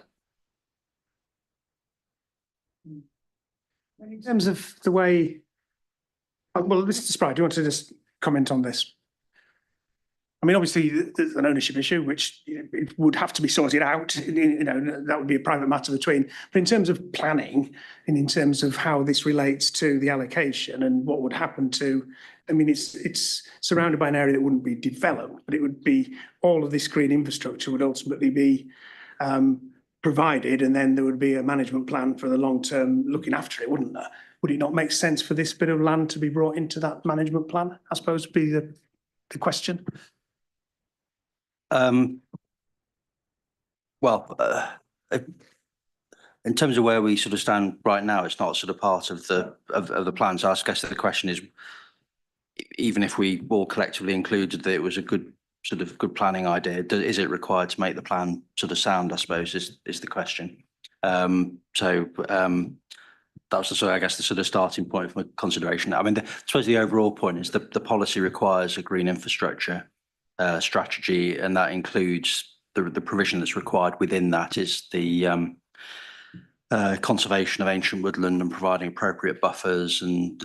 In terms of the way, well, Mr. Spry, do you want to just comment on this? I mean, obviously, there's an ownership issue, which it would have to be sorted out. That would be a private matter between. But in terms of planning, and in terms of how this relates to the allocation and what would happen to, I mean, it's surrounded by an area that wouldn't be developed, but it would be all of this green infrastructure would ultimately be provided, and then there would be a management plan for the long term looking after it, wouldn't there? Would it not make sense for this bit of land to be brought into that management plan? I suppose would be the question. In terms of where we sort of stand right now, it's not sort of part of the plan. So I guess the question is, even if we all collectively included that it was a good planning idea, is it required to make the plan sort of sound, I suppose, is the question. That's the I guess the sort of starting point for consideration. I mean, I suppose the overall point is that the policy requires a green infrastructure strategy, and that includes the provision that's required within that is the conservation of ancient woodland and providing appropriate buffers, and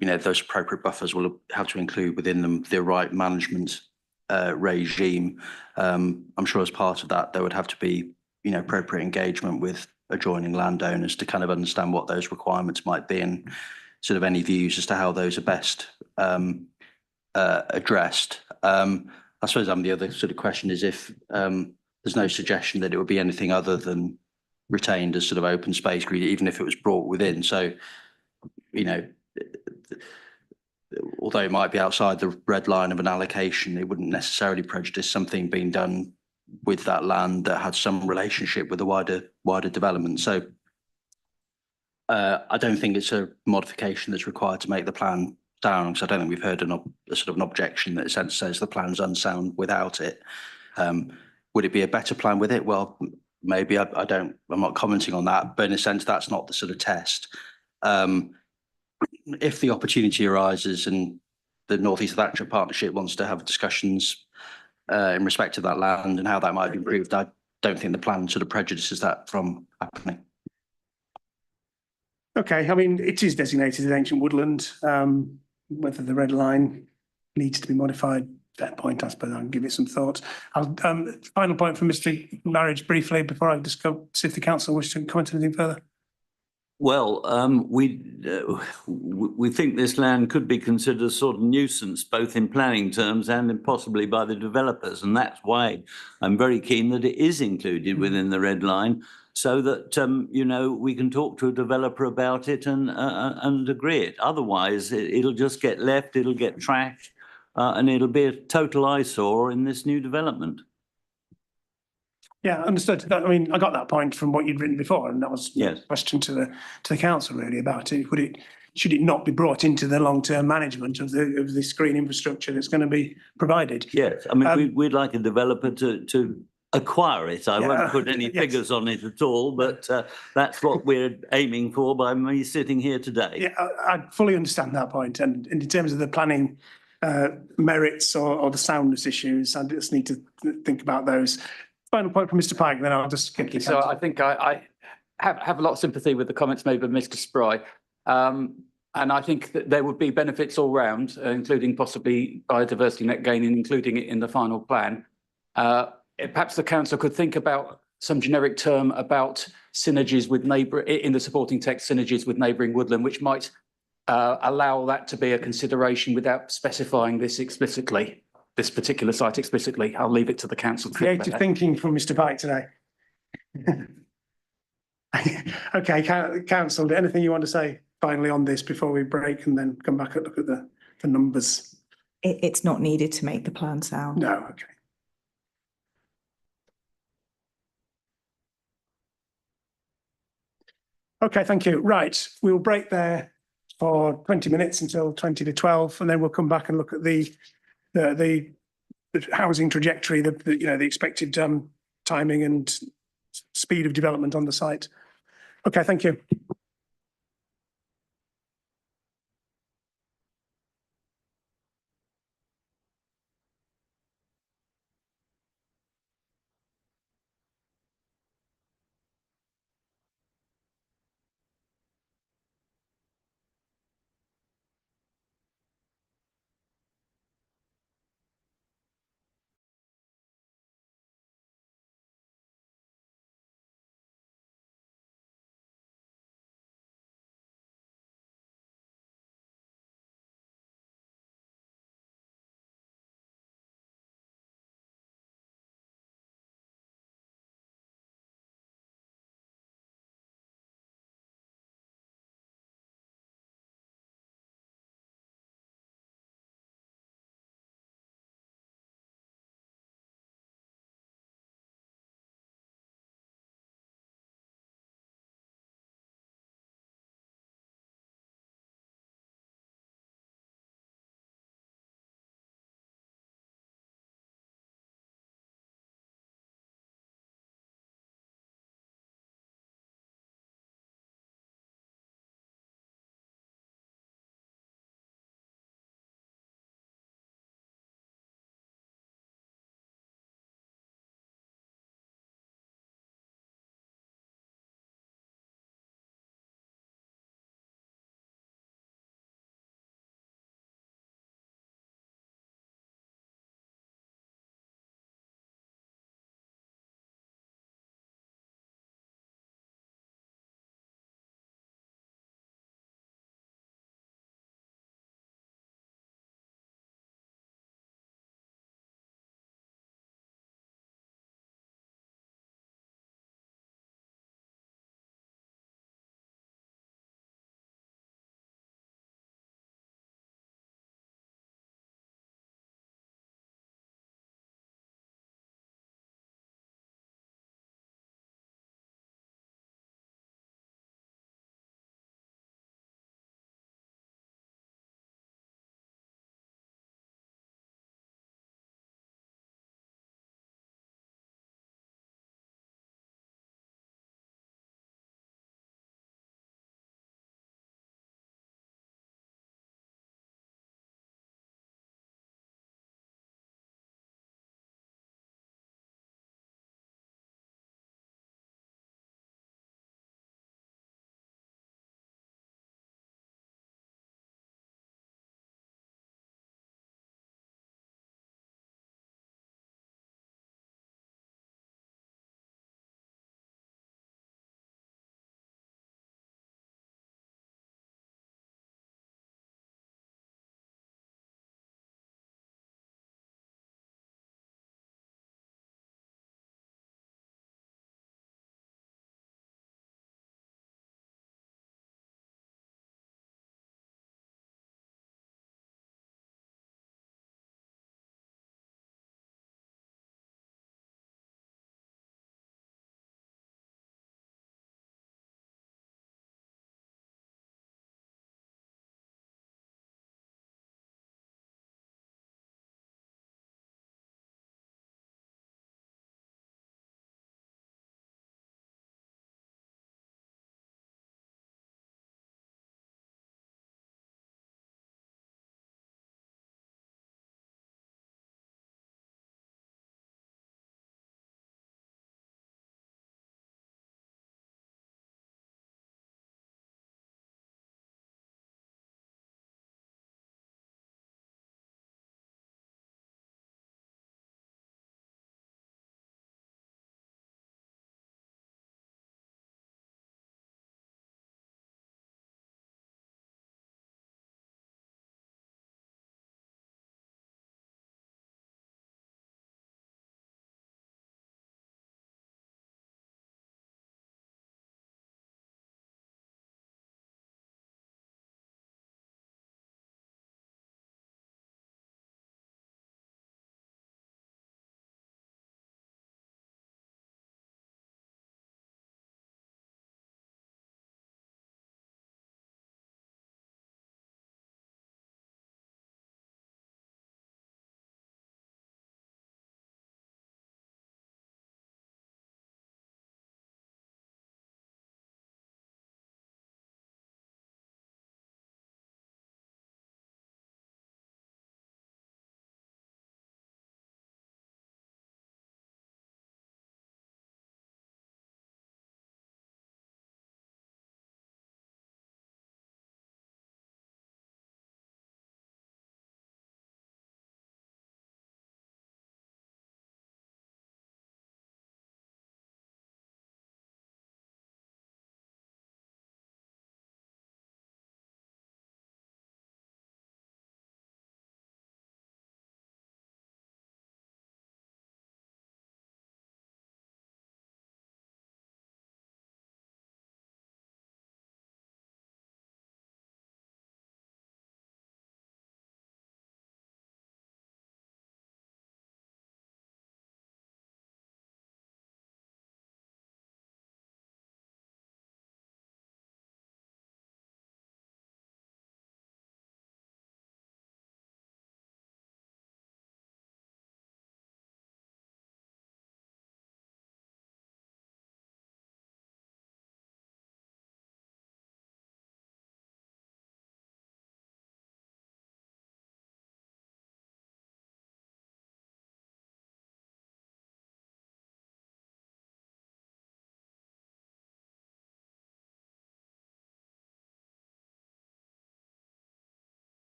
those appropriate buffers will have to include within them the right management regime. I'm sure as part of that there would have to be appropriate engagement with adjoining landowners to kind of understand what those requirements might be, and sort of any views as to how those are best addressed. I suppose the other sort of question is if there's no suggestion that it would be anything other than retained as sort of open space, even if it was brought within. So, although it might be outside the red line of an allocation, it wouldn't necessarily prejudice something being done with that land that had some relationship with the wider development. So I don't think it's a modification that's required to make the plan down, because I don't think we've heard a sort of an objection that says the plan's unsound without it. Would it be a better plan with it? Well, maybe I'm not commenting on that, but in a sense, that's not the sort of test. If the opportunity arises and the North East Thatcher Partnership wants to have discussions in respect of that land and how that might be improved, I don't think the plan sort of prejudices that from happening. Okay, I mean, it is designated as ancient woodland. Whether the red line needs to be modified, that point, I suppose I'll give it some thought. I'll, final point from Mr. Marriage briefly before I just go see if the council wish to comment anything further. Well, we think this land could be considered a sort of nuisance, both in planning terms and possibly by the developers. And that's why I'm very keen that it is included within the red line, so that, you know, we can talk to a developer about it and agree it. Otherwise, it'll just get left, it'll get trashed, and it'll be a total eyesore in this new development. Yeah, understood. I mean, I got that point from what you'd written before, and that was a question to the council really about it. Should it not be brought into the long-term management of the screen infrastructure that's going to be provided? Yes, I mean, we'd like a developer to acquire it. I won't put any figures on it at all, but that's what we're aiming for by me sitting here today. Yeah, I fully understand that point. And in terms of the planning merits or the soundness issues, I just need to think about those. Final point from Mr. Pike, then I'll just skip. So I think I have a lot of sympathy with the comments made by Mr. Spry. And I think that there would be benefits all round, including possibly biodiversity net gain, and including it in the final plan. Perhaps the council could think about some generic term about synergies with in the supporting text, synergies with neighbouring woodland, which might allow that to be a consideration without specifying this explicitly. This particular site explicitly. I'll leave it to the council. Creative thinking from Mr. Pike today. Okay, council, anything you want to say finally on this before we break and then come back and look at the numbers? It's not needed to make the plan sound. No, okay. Okay, thank you. Right, we'll break there for 20 minutes until 20 to 12, and then we'll come back and look at the housing trajectory, the expected timing and speed of development on the site. Okay, thank you.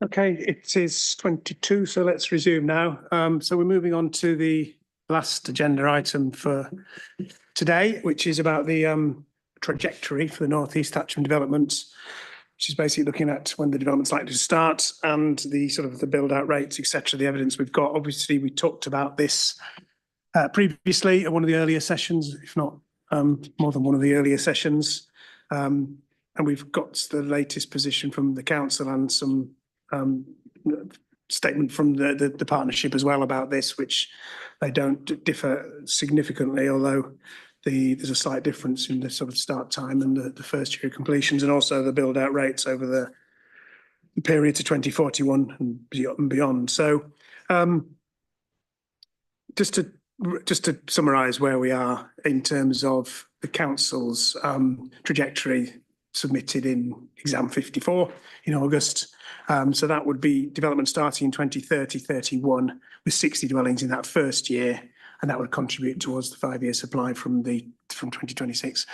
Okay, it is 22, so let's resume now. So we're moving on to the last agenda item for today, which is about the trajectory for the North East Thatcham developments, which is basically looking at when the development's likely to start and the sort of the build out rates, etc. The evidence we've got. Obviously, we talked about this previously at one of the earlier sessions, if not more than one of the earlier sessions. And we've got the latest position from the council and some statement from the partnership as well about this, which they don't differ significantly, although there's a slight difference in the sort of start time and the first year completions, and also the build out rates over the period to 2041 and beyond. So just to summarise where we are in terms of the council's trajectory submitted in exam 54 in August. So that would be development starting in 2030-31 with 60 dwellings in that first year, and that would contribute towards the 5-year supply from 2026.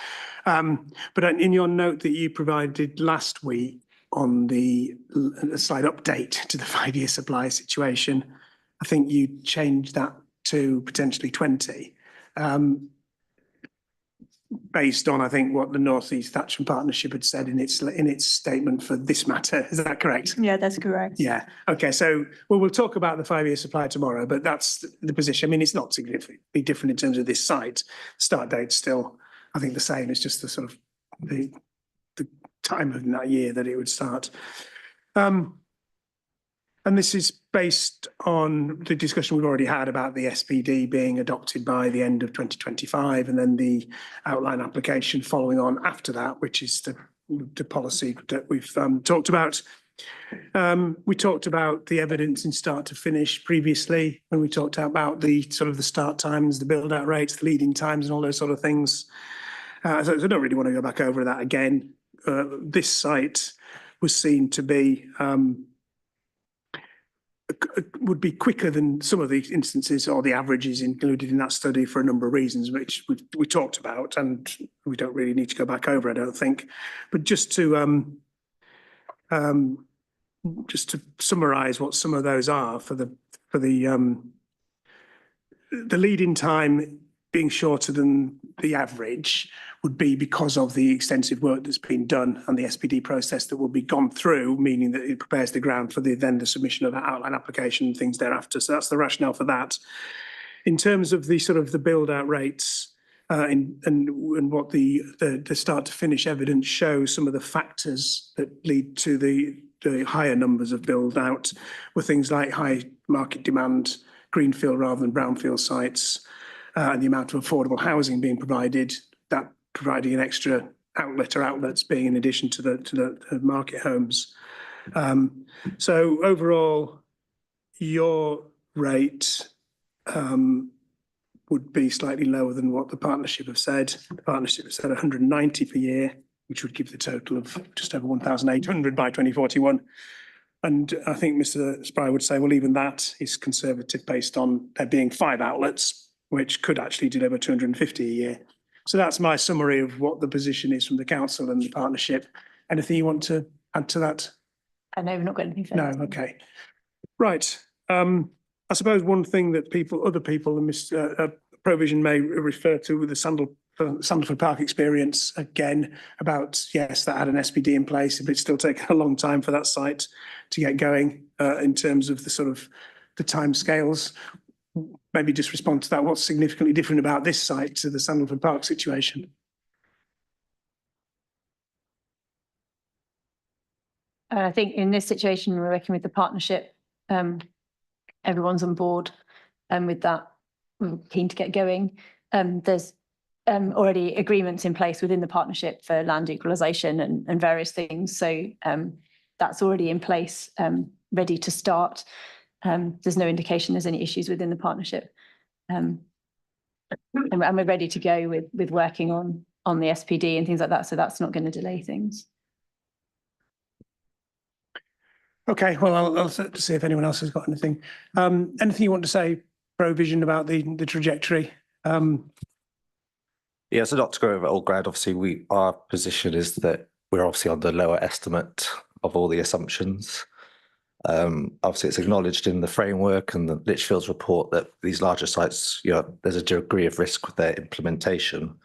But in your note that you provided last week on the slight update to the 5-year supply situation, I think you changed that to potentially 20. Based on, I think, what the North East Thatcham Partnership had said in its statement for this matter. Is that correct? Yeah, that's correct. Yeah. Okay. So, well, we'll talk about the 5-year supply tomorrow, but that's the position. I mean, it's not significantly different in terms of this site. Start date's still, I think, the same. It's just the sort of the time of that year that it would start. And this is based on the discussion we've already had about the SPD being adopted by the end of 2025, and then the outline application following on after that, which is the policy that we've talked about. We talked about the evidence in start to finish previously, when we talked about the sort of the start times, the build out rates, the leading times, and all those sort of things. So I don't really want to go back over that again. This site was seen to be would be quicker than some of the instances or the averages included in that study for a number of reasons, which we talked about, and we don't really need to go back over, I don't think. But just to summarise what some of those are for the lead-in time being shorter than the average would be because of the extensive work that's been done and the SPD process that will be gone through, meaning that it prepares the ground for then the submission of that outline application and things thereafter. So that's the rationale for that. In terms of the sort of the build out rates and what the start to finish evidence shows, some of the factors that lead to the higher numbers of build out were things like high market demand, greenfield rather than brownfield sites, and the amount of affordable housing being provided, that providing an extra outlet or outlets being in addition to the market homes. So overall, your rate would be slightly lower than what the partnership have said. The partnership has said 190 per year, which would give the total of just over 1,800 by 2041. And I think Mr. Spry would say, well, even that is conservative based on there being 5 outlets, which could actually deliver 250 a year. So that's my summary of what the position is from the council and the partnership. Anything you want to add to that? I know we've not got anything further. No, okay. Right. I suppose one thing that other people in this provision may refer to with the Sandalford Park experience again about, yes, that had an SPD in place, but it's still taken a long time for that site to get going in terms of the sort of the timescales. Maybe just respond to that. What's significantly different about this site to the Sandalford Park situation? I think in this situation, we're working with the partnership. Everyone's on board, and with that, we're keen to get going. There's already agreements in place within the partnership for land equalisation and various things. So that's already in place, ready to start. There's no indication there's any issues within the partnership. And we're ready to go with working on the SPD and things like that. So that's not going to delay things. Okay, well, I'll see if anyone else has got anything. Anything you want to say, Provision, about the trajectory? Yeah, so not to go over it all, Grad, obviously our position is that we're obviously on the lower estimate of all the assumptions. Obviously, it's acknowledged in the framework and the Litchfield's report that these larger sites, there's a degree of risk with their implementation.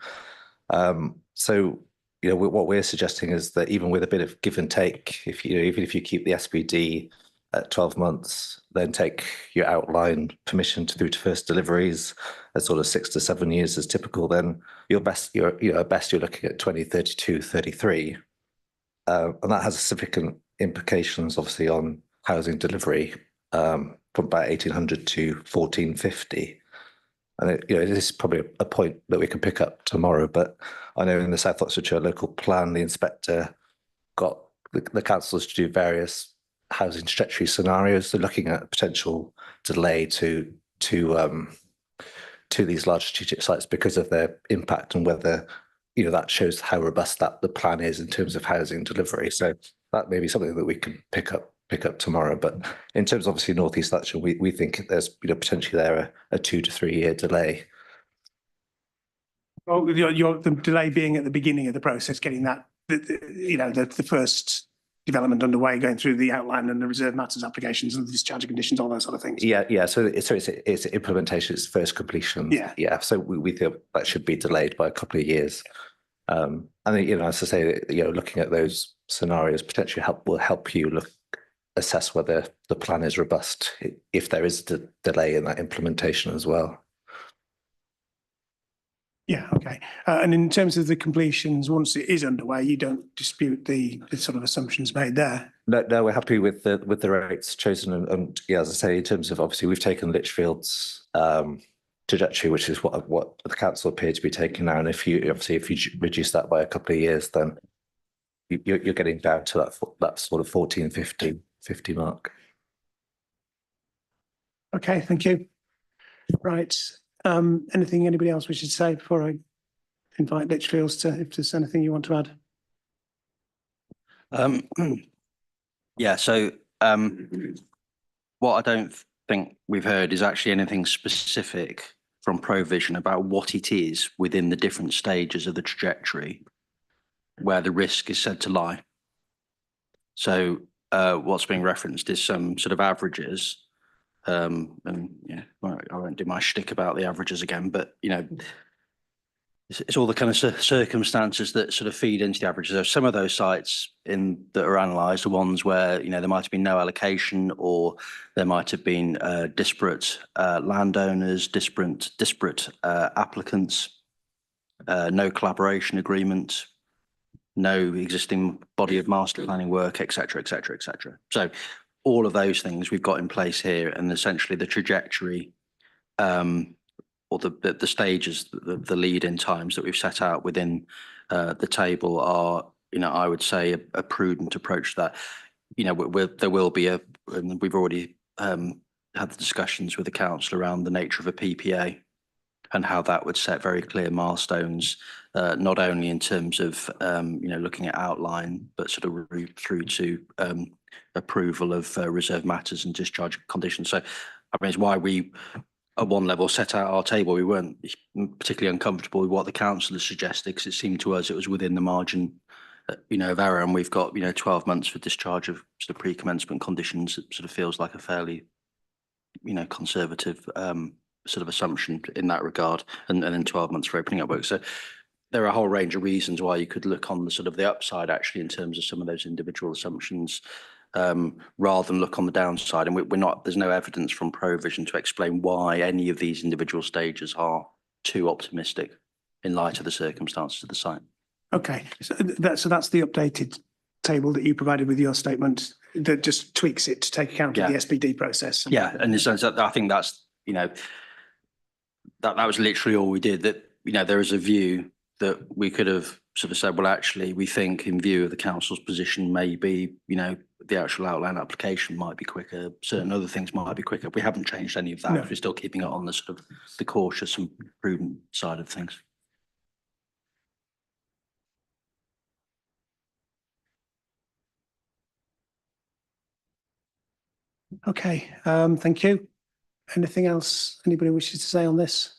So, what we're suggesting is that even with a bit of give and take, even if you keep the SPD at 12 months, then take your outline permission through to first deliveries at sort of 6 to 7 years is typical, then you're looking at 2032, 33. And that has significant implications, obviously, on housing delivery from about 1800 to 1450. And it is probably a point that we can pick up tomorrow. But I know in the South Oxfordshire Local Plan, the inspector got the councillors to do various housing trajectory scenarios. They're looking at potential delay to these large strategic sites because of their impact and whether that shows how robust the plan is in terms of housing delivery. So that may be something that we can pick up tomorrow. But in terms of obviously North East Thatcher, we think there's potentially there a 2 to 3 year delay. Well, the delay being at the beginning of the process, getting that the first development underway, going through the outline and the reserve matters applications and the discharge conditions, all those sort of things. Yeah. So it's implementation, it's first completion. Yeah. So we think that should be delayed by a couple of years. And as I say, looking at those scenarios potentially will help you assess whether the plan is robust if there is a delay in that implementation as well. Yeah, okay. And in terms of the completions, once it is underway, you don't dispute the sort of assumptions made there? No, we're happy with the rates chosen. And as I say, in terms of obviously we've taken Litchfield's trajectory, which is what the council appear to be taking now. And if you reduce that by a couple of years, then you're getting down to that sort of 1450 mark. Okay, thank you. Right. Anything anybody else wishes to say before I invite Litchfields if there's anything you want to add? Yeah, so what I don't think we've heard is actually anything specific from Provision about what it is within the different stages of the trajectory where the risk is said to lie. So what's being referenced is some sort of averages. And yeah, I won't do my shtick about the averages again, but it's all the kind of circumstances that sort of feed into the averages. Some of those sites that are analysed are ones where there might have been no allocation, or there might have been disparate landowners, disparate applicants, no collaboration agreement, no existing body of master planning work, etc., etc., etc. So all of those things we've got in place here, and essentially the trajectory or the stages, the lead-in times that we've set out within the table are, I would say, a prudent approach to that. There will be and we've already had the discussions with the council around the nature of a PPA and how that would set very clear milestones, not only in terms of looking at outline, but sort of route through to approval of reserve matters and discharge conditions. So, it's why we, at one level, set out our table. We weren't particularly uncomfortable with what the council has suggested, because it seemed to us it was within the margin, of error. And we've got 12 months for discharge of sort of pre-commencement conditions. It sort of feels like a fairly, conservative sort of assumption in that regard, and then 12 months for opening up work. So there are a whole range of reasons why you could look on the sort of the upside, actually, in terms of some of those individual assumptions, rather than look on the downside. And there's no evidence from Provision to explain why any of these individual stages are too optimistic in light of the circumstances of the site. Okay, so that's the updated table that you provided with your statement that just tweaks it to take account of the SPD process. Yeah, and in the sense that I think that's, that was literally all we did. That, there is a view that we could have sort of said, well, actually, we think in view of the council's position, maybe, the actual outline application might be quicker, certain other things might be quicker. We haven't changed any of that. No. We're still keeping it on the sort of the cautious and prudent side of things. Okay, thank you. Anything else anybody wishes to say on this?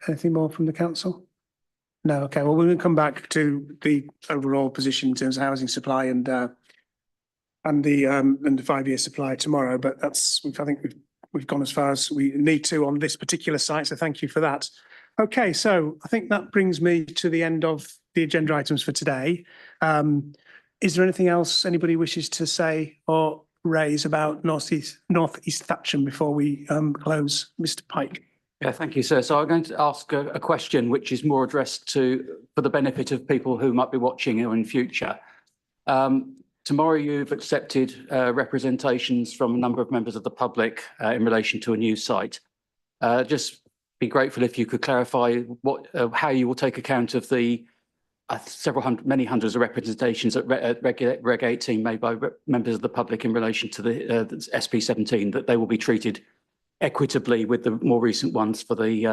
Anything more from the council? No, okay, well, we're going to come back to the overall position in terms of housing supply and and the 5-year supply tomorrow, but I think we've gone as far as we need to on this particular site, so thank you for that. Okay, so I think that brings me to the end of the agenda items for today. Is there anything else anybody wishes to say or raise about North East Thatcham before we close? Mr. Pike. Yeah, thank you, sir. So I'm going to ask a question which is more addressed for the benefit of people who might be watching in future. Tomorrow you've accepted representations from a number of members of the public in relation to a new site. Just be grateful if you could clarify how you will take account of the many hundreds of representations at Reg 18 made by members of the public in relation to the SP 17, that they will be treated equitably with the more recent ones for the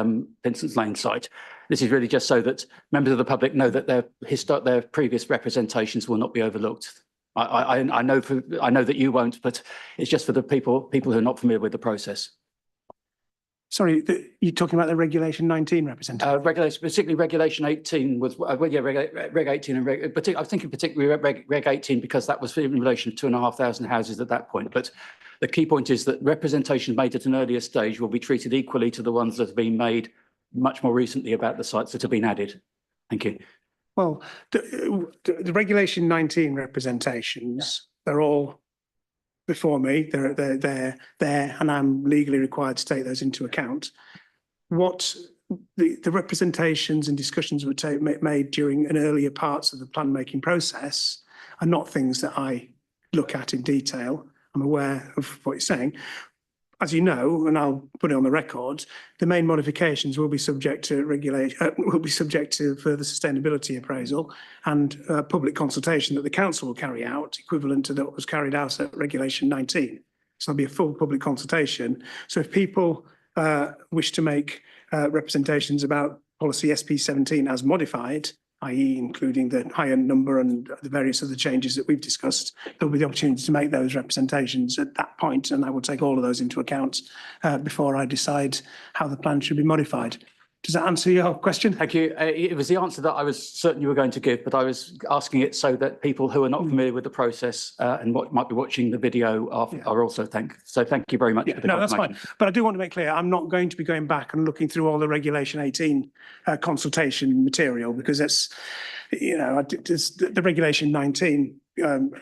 Vincent's Lane site. This is really just so that members of the public know that their previous representations will not be overlooked. I know that you won't, but it's just for the people who are not familiar with the process. Sorry, you're talking about the Regulation 19 representation? Particularly Regulation 18 was, Reg 18 and I was thinking particularly Reg 18 because that was in relation to 2,500 houses at that point. But the key point is that representation made at an earlier stage will be treated equally to the ones that have been made much more recently about the sites that have been added. Thank you. Well, the Regulation 19 representations, they're all before me. They're there, and I'm legally required to take those into account. What the representations and discussions were made during an earlier parts of the plan making process are not things that I look at in detail. I'm aware of what you're saying. As you know, and I'll put it on the record, the main modifications will be subject to further sustainability appraisal and public consultation that the council will carry out, equivalent to what was carried out at Regulation 19. So there'll be a full public consultation. So if people wish to make representations about policy SP 17 as modified, i.e. including the higher number and the various other changes that we've discussed, there'll be the opportunity to make those representations at that point, and I will take all of those into account before I decide how the plan should be modified. Does that answer your question? Thank you. It was the answer that I was certain you were going to give, but I was asking it so that people who are not familiar with the process and what might be watching the video are also thank you very much for the No, that's fine. But I do want to make clear, I'm not going to be going back and looking through all the Regulation 18 consultation material, because that's, the Regulation 19,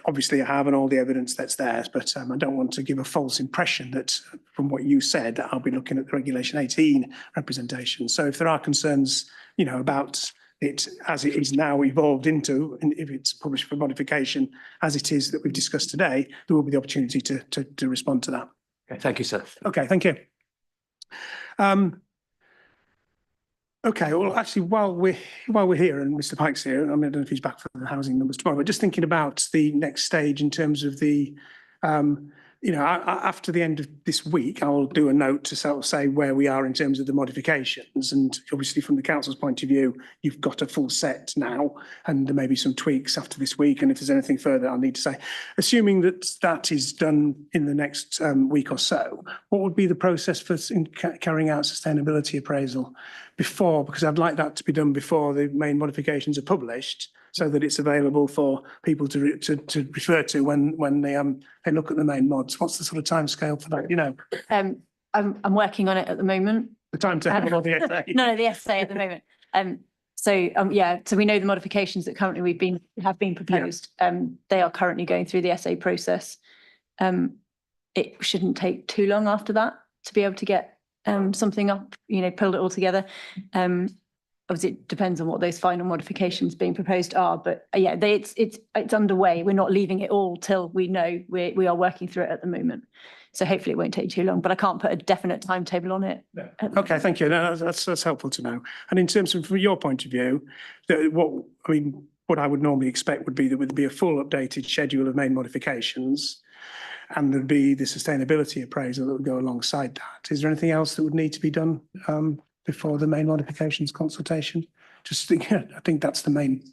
obviously I have and all the evidence that's there, but I don't want to give a false impression that from what you said, I'll be looking at the Regulation 18 representation. So if there are concerns, about it as it is now evolved into, and if it's published for modification as it is that we've discussed today, there will be the opportunity to respond to that. Okay, thank you, sir. Okay, thank you. Okay, well, actually, while we're here and Mr. Pike's here, I don't know if he's back for the housing numbers tomorrow, but just thinking about the next stage in terms of the, after the end of this week, I'll do a note to sort of say where we are in terms of the modifications. And obviously from the council's point of view, you've got a full set now, and there may be some tweaks after this week. And if there's anything further I'll need to say, assuming that that is done in the next week or so, what would be the process for carrying out sustainability appraisal before? Because I'd like that to be done before the main modifications are published, so that it's available for people to refer to when they look at the main mods. What's the sort of timescale for that? I'm working on it at the moment. The timetable or the essay? No, the essay at the moment. So we know the modifications that currently have been proposed. They are currently going through the essay process. It shouldn't take too long after that to be able to get something up, pulled it all together. Obviously, it depends on what those final modifications being proposed are, but it's underway. We're not leaving it all till we know. We are working through it at the moment, so hopefully it won't take too long. But I can't put a definite timetable on it. No. Okay, thank you. No, that's helpful to know. And in terms of from your point of view, what I would normally expect would be there would be a full updated schedule of main modifications, and there'd be the sustainability appraisal that would go alongside that. Is there anything else that would need to be done before the main modifications consultation? I think that's the main.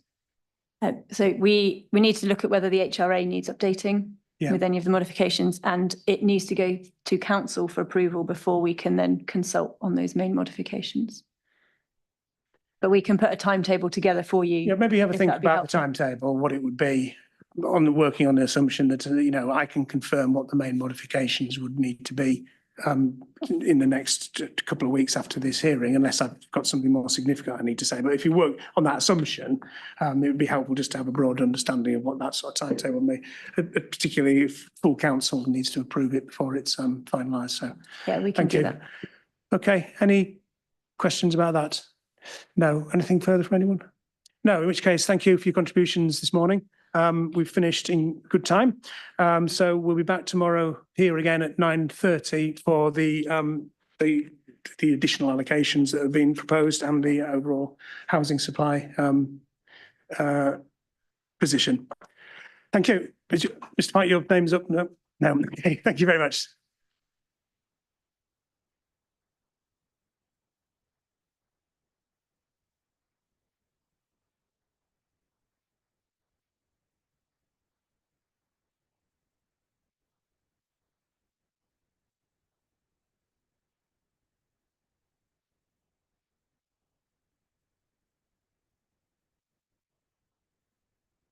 So we need to look at whether the HRA needs updating with any of the modifications, and it needs to go to council for approval before we can then consult on those main modifications. But we can put a timetable together for you. Yeah, maybe have a think about the timetable, what it would be. working on the assumption that, I can confirm what the main modifications would need to be in the next couple of weeks after this hearing, unless I've got something more significant I need to say. But if you work on that assumption, it would be helpful just to have a broad understanding of what that sort of timetable may, particularly if full council needs to approve it before it's finalised. So Yeah, we can thank do you. that. Okay, any questions about that? No, anything further from anyone? No, in which case, thank you for your contributions this morning. We've finished in good time. So we'll be back tomorrow here again at 9:30 for the additional allocations that have been proposed and the overall housing supply position. Thank you. Mr. Pike, your name's up. No, okay. Thank you very much.